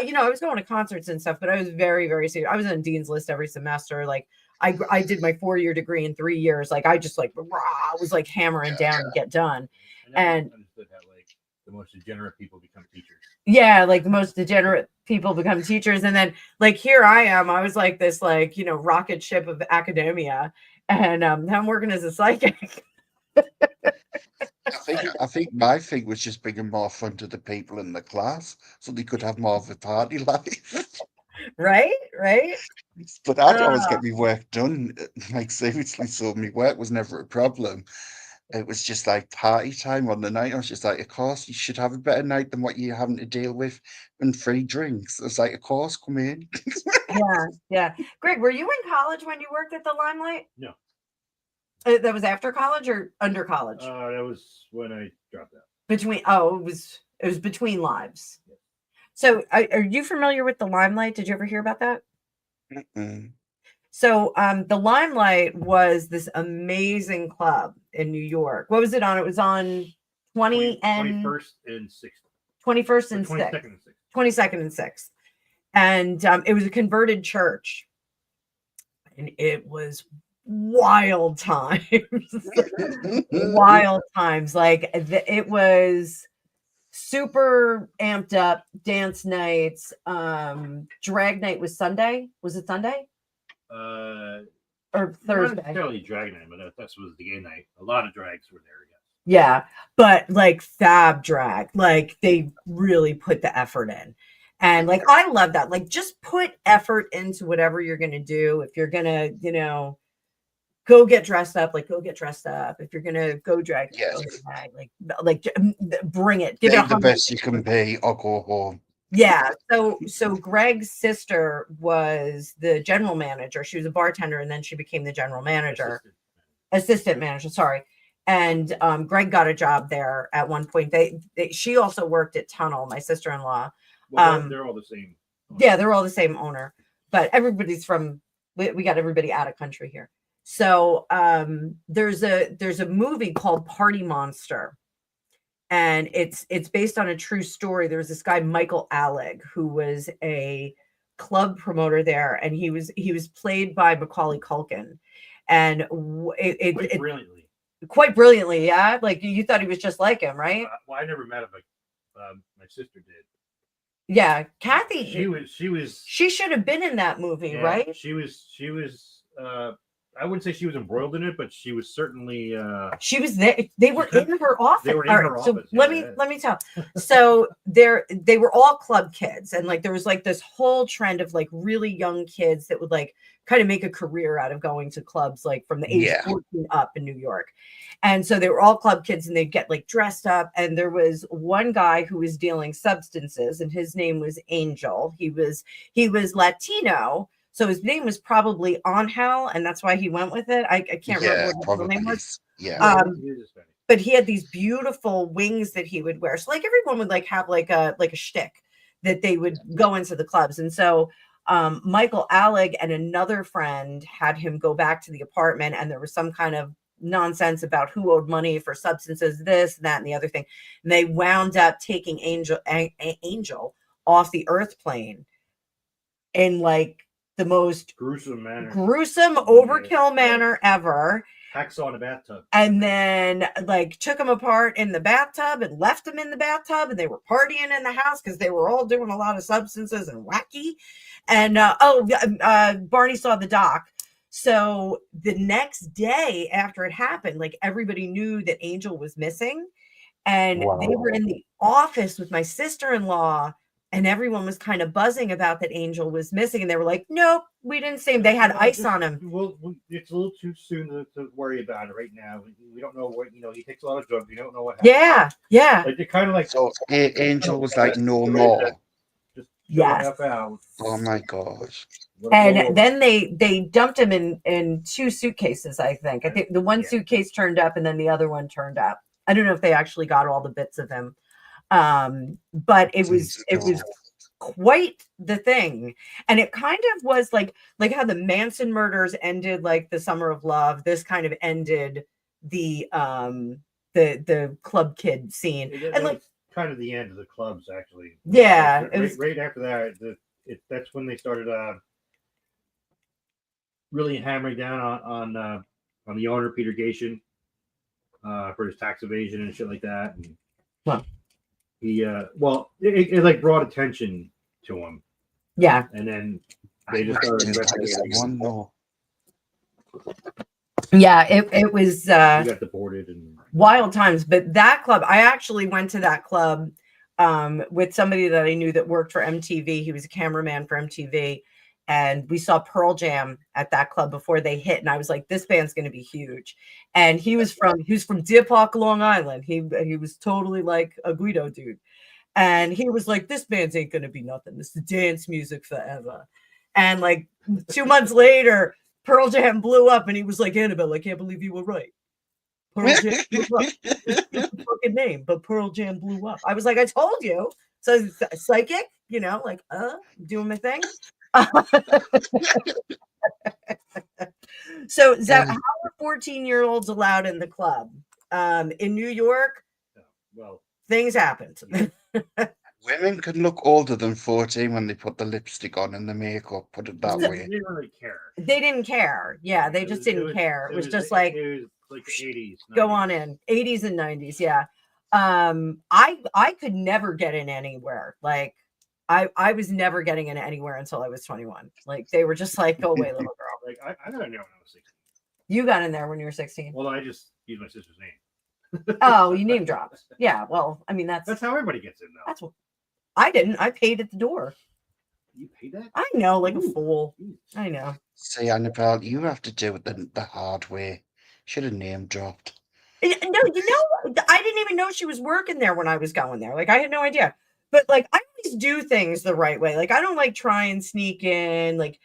you know, I was going to concerts and stuff, but I was very, very serious. I was on Dean's List every semester. Like I did my 4-year degree in 3 years. Like I just like was like hammering down to get done. And understood how like the most degenerate people become teachers. yeah, like the most degenerate people become teachers. And then like here I am, I was like this like, you know, rocket ship of academia. And I'm working as a psychic. I think my thing was just bringing more fun to the people in the class so they could have more of a party life. Right, right. But I'd always Uh, get my work done, like seriously, so my work was never a problem. It was just like party time on the night. I was just like, of course, you should have a better night than what you're having to deal with and free drinks. I was like, of course, come in. yeah, yeah. Greg, were you in college when you worked at the Limelight? No. That was after college or under college? That was when I dropped out. Between it was between lives. Yes. So are you familiar with the Limelight? Did you ever hear about that? Mm. So the Limelight was this amazing club in New York. What was it on? It was on 21st and 6th. 21st and 22nd 6th. and 6th. 22nd and 6th. And it was a converted church. And it was wild times. Wild times. Like it was super amped up dance nights. Drag night was Sunday. Was it Sunday? Or Thursday? Not necessarily drag night, but that was the gay night. A lot of drags were there. Yes. Yeah, but like fab drag, like they really put the effort in. And like I love that. Like just put effort into whatever you're gonna do. If you're gonna, you know, go get dressed up. Like, go get dressed up. If you're gonna go drag, Yes. like bring it. Give Be it the 100%. best you can be or go home. Yeah. So Greg's sister was the general manager. She was a bartender, and then she became the general manager, assistant manager. Sorry. And Greg got a job there at one point. She also worked at Tunnel, my sister-in-law. Well, they're all the same. Yeah, they're all the same owner, but everybody's from. We got everybody out of country here. So there's a movie called Party Monster. And it's based on a true story. There was this guy, Michael Alec, who was a club promoter there, and he was played by Macaulay Culkin, and quite brilliantly, yeah. Like, you thought he was just like him, right? Well, I never met him, but my sister did. Yeah, Kathy. She should have been in that movie, yeah, right? She was. I wouldn't say she was embroiled in it, but she was certainly. She was there. They were in her office. They were in her office. So let me tell. So they were all club kids, and like there was like this whole trend of like really young kids that would like kind of make a career out of going to clubs, like from the age of 14 up in New York. And so they were all club kids, and they'd get like dressed up. And there was one guy who was dealing substances, and his name was Angel. He was Latino. So his name was probably Angel, and that's why he went with it. I can't remember what his name was. Yeah. But he had these beautiful wings that he would wear. So like everyone would like have like a shtick that they would go into the clubs. And so Michael Alec and another friend had him go back to the apartment, and there was some kind of nonsense about who owed money for substances, this, that, and the other thing. And they wound up taking Angel off the earth plane in like the most gruesome overkill manner ever. Hacksaw in a bathtub. And then like took him apart in the bathtub and left him in the bathtub, and they were partying in the house because they were all doing a lot of substances and wacky. And Barney saw the doc. So the next day after it happened, like everybody knew that Angel was missing, and they were in the office with my sister-in-law. And everyone was kind of buzzing about that Angel was missing. And they were like, nope, we didn't see him. They had ice on him. Well, it's a little too soon to worry about it right now. We don't know what, he takes a lot of drugs. We don't know what happened. Yeah. Like, they're kind of like. So Angel was like, no more. Just yes. Out. Oh my gosh. And then they dumped him in 2 suitcases, I think. I think the one suitcase turned up, and then the other one turned up. I don't know if they actually got all the bits of him. But it was quite the thing. And it kind of was like how the Manson murders ended like the Summer of Love. This kind of ended the club kid scene. And like kind of the end of the clubs, actually. Yeah. Right after that, that's when they started really hammering down on the owner, Peter Gation, for his tax evasion and shit like that. And he it like brought attention to him. Yeah. And then they just started investigating. Yeah, it was he got deported and wild times. But that club, I actually went to that club with somebody that I knew that worked for MTV. He was a cameraman for MTV. And we saw Pearl Jam at that club before they hit. And I was like, this band's going to be huge. And he was from Deer Park, Long Island. He was totally like a Guido dude. And he was like, this band's ain't going to be nothing. This is dance music forever. And like 2 months later, Pearl Jam blew up. And he was like, Annabelle, I can't believe you were right. Pearl Jam blew up. It's the fucking name, but Pearl Jam blew up. I was like, I told you. So psychic, like, doing my thing. So Zach, how are 14-year-olds allowed in the club? In New York, things happened. Women can look older than 14 when they put the lipstick on and the makeup, put it that way. They didn't really care. They didn't care. Yeah, they just didn't care. It was just like, it was like the 80s. 90s. Go on in. 80s and 90s, yeah. I could never get in anywhere. Like I was never getting in anywhere until I was 21. Like they were just like, go away, little girl. Like I got in there when I was 16. You got in there when you were 16. Well, I just used my sister's name. Oh, you name dropped. Yeah, well, I mean that's how everybody gets in though. That's what I didn't. I paid at the door. You paid that? I know, like a fool. I know. See, Annabelle, you have to do it the hard way. Should have name dropped. No, I didn't even know she was working there when I was going there. Like, I had no idea. But like, I always do things the right way. Like, I don't like try and sneak in. Like,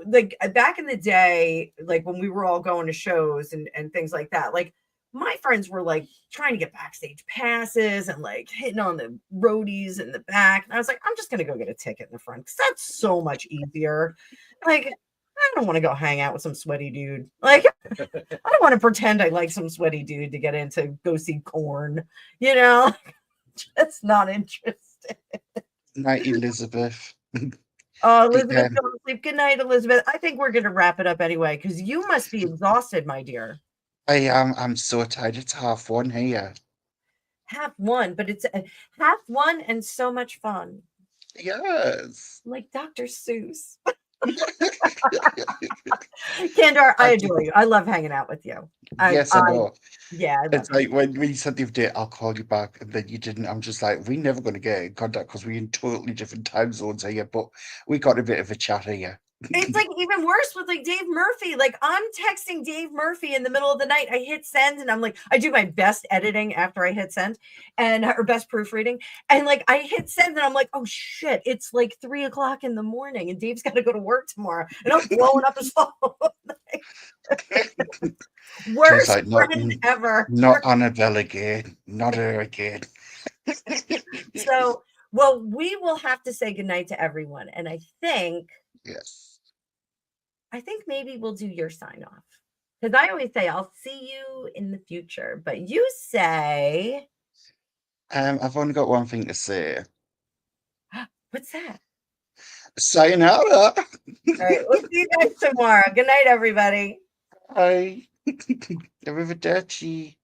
like back in the day, like when we were all going to shows and things like that. Like, my friends were like trying to get backstage passes and like hitting on the roadies in the back. And I was like, I'm just gonna go get a ticket in the front because that's so much easier. Like, I don't want to go hang out with some sweaty dude. Like, I don't want to pretend I like some sweaty dude to get in to go see Corn. Just not interested. Night, Elizabeth. Oh, Elizabeth, Yeah, go to sleep. Good night, Elizabeth. I think we're going to wrap it up anyway because you must be exhausted, my dear. I am. I'm so tired. It's 1:30 here. Half one, but it's half one and so much fun. Yes. Like Dr. Seuss. Candor, I adore you. I love hanging out with you. Yes, I know. Yeah, I love It's like you. when you said the other day, I'll call you back, and then you didn't. I'm just like, we're never going to get in contact because we're in totally different time zones here, but we got a bit of a chat here. It's like even worse with like Dave Murphy. Like I'm texting Dave Murphy in the middle of the night. I hit send and I'm like, I do my best editing after I hit send or best proofreading. And like I hit send and I'm like, oh shit, it's like 3:00 in the morning and Dave's got to go to work tomorrow. And I'm blowing up his phone. Worst like, friend ever. Not Annabelle again. Not her again. So, well, we will have to say goodnight to everyone. And Yes. I think maybe we'll do your sign off. Because I always say I'll see you in the future, but you say I've only got one thing to say. what's that? Sayonara. All right, we'll see you guys tomorrow. Good night, everybody. Bye. Arrivederci.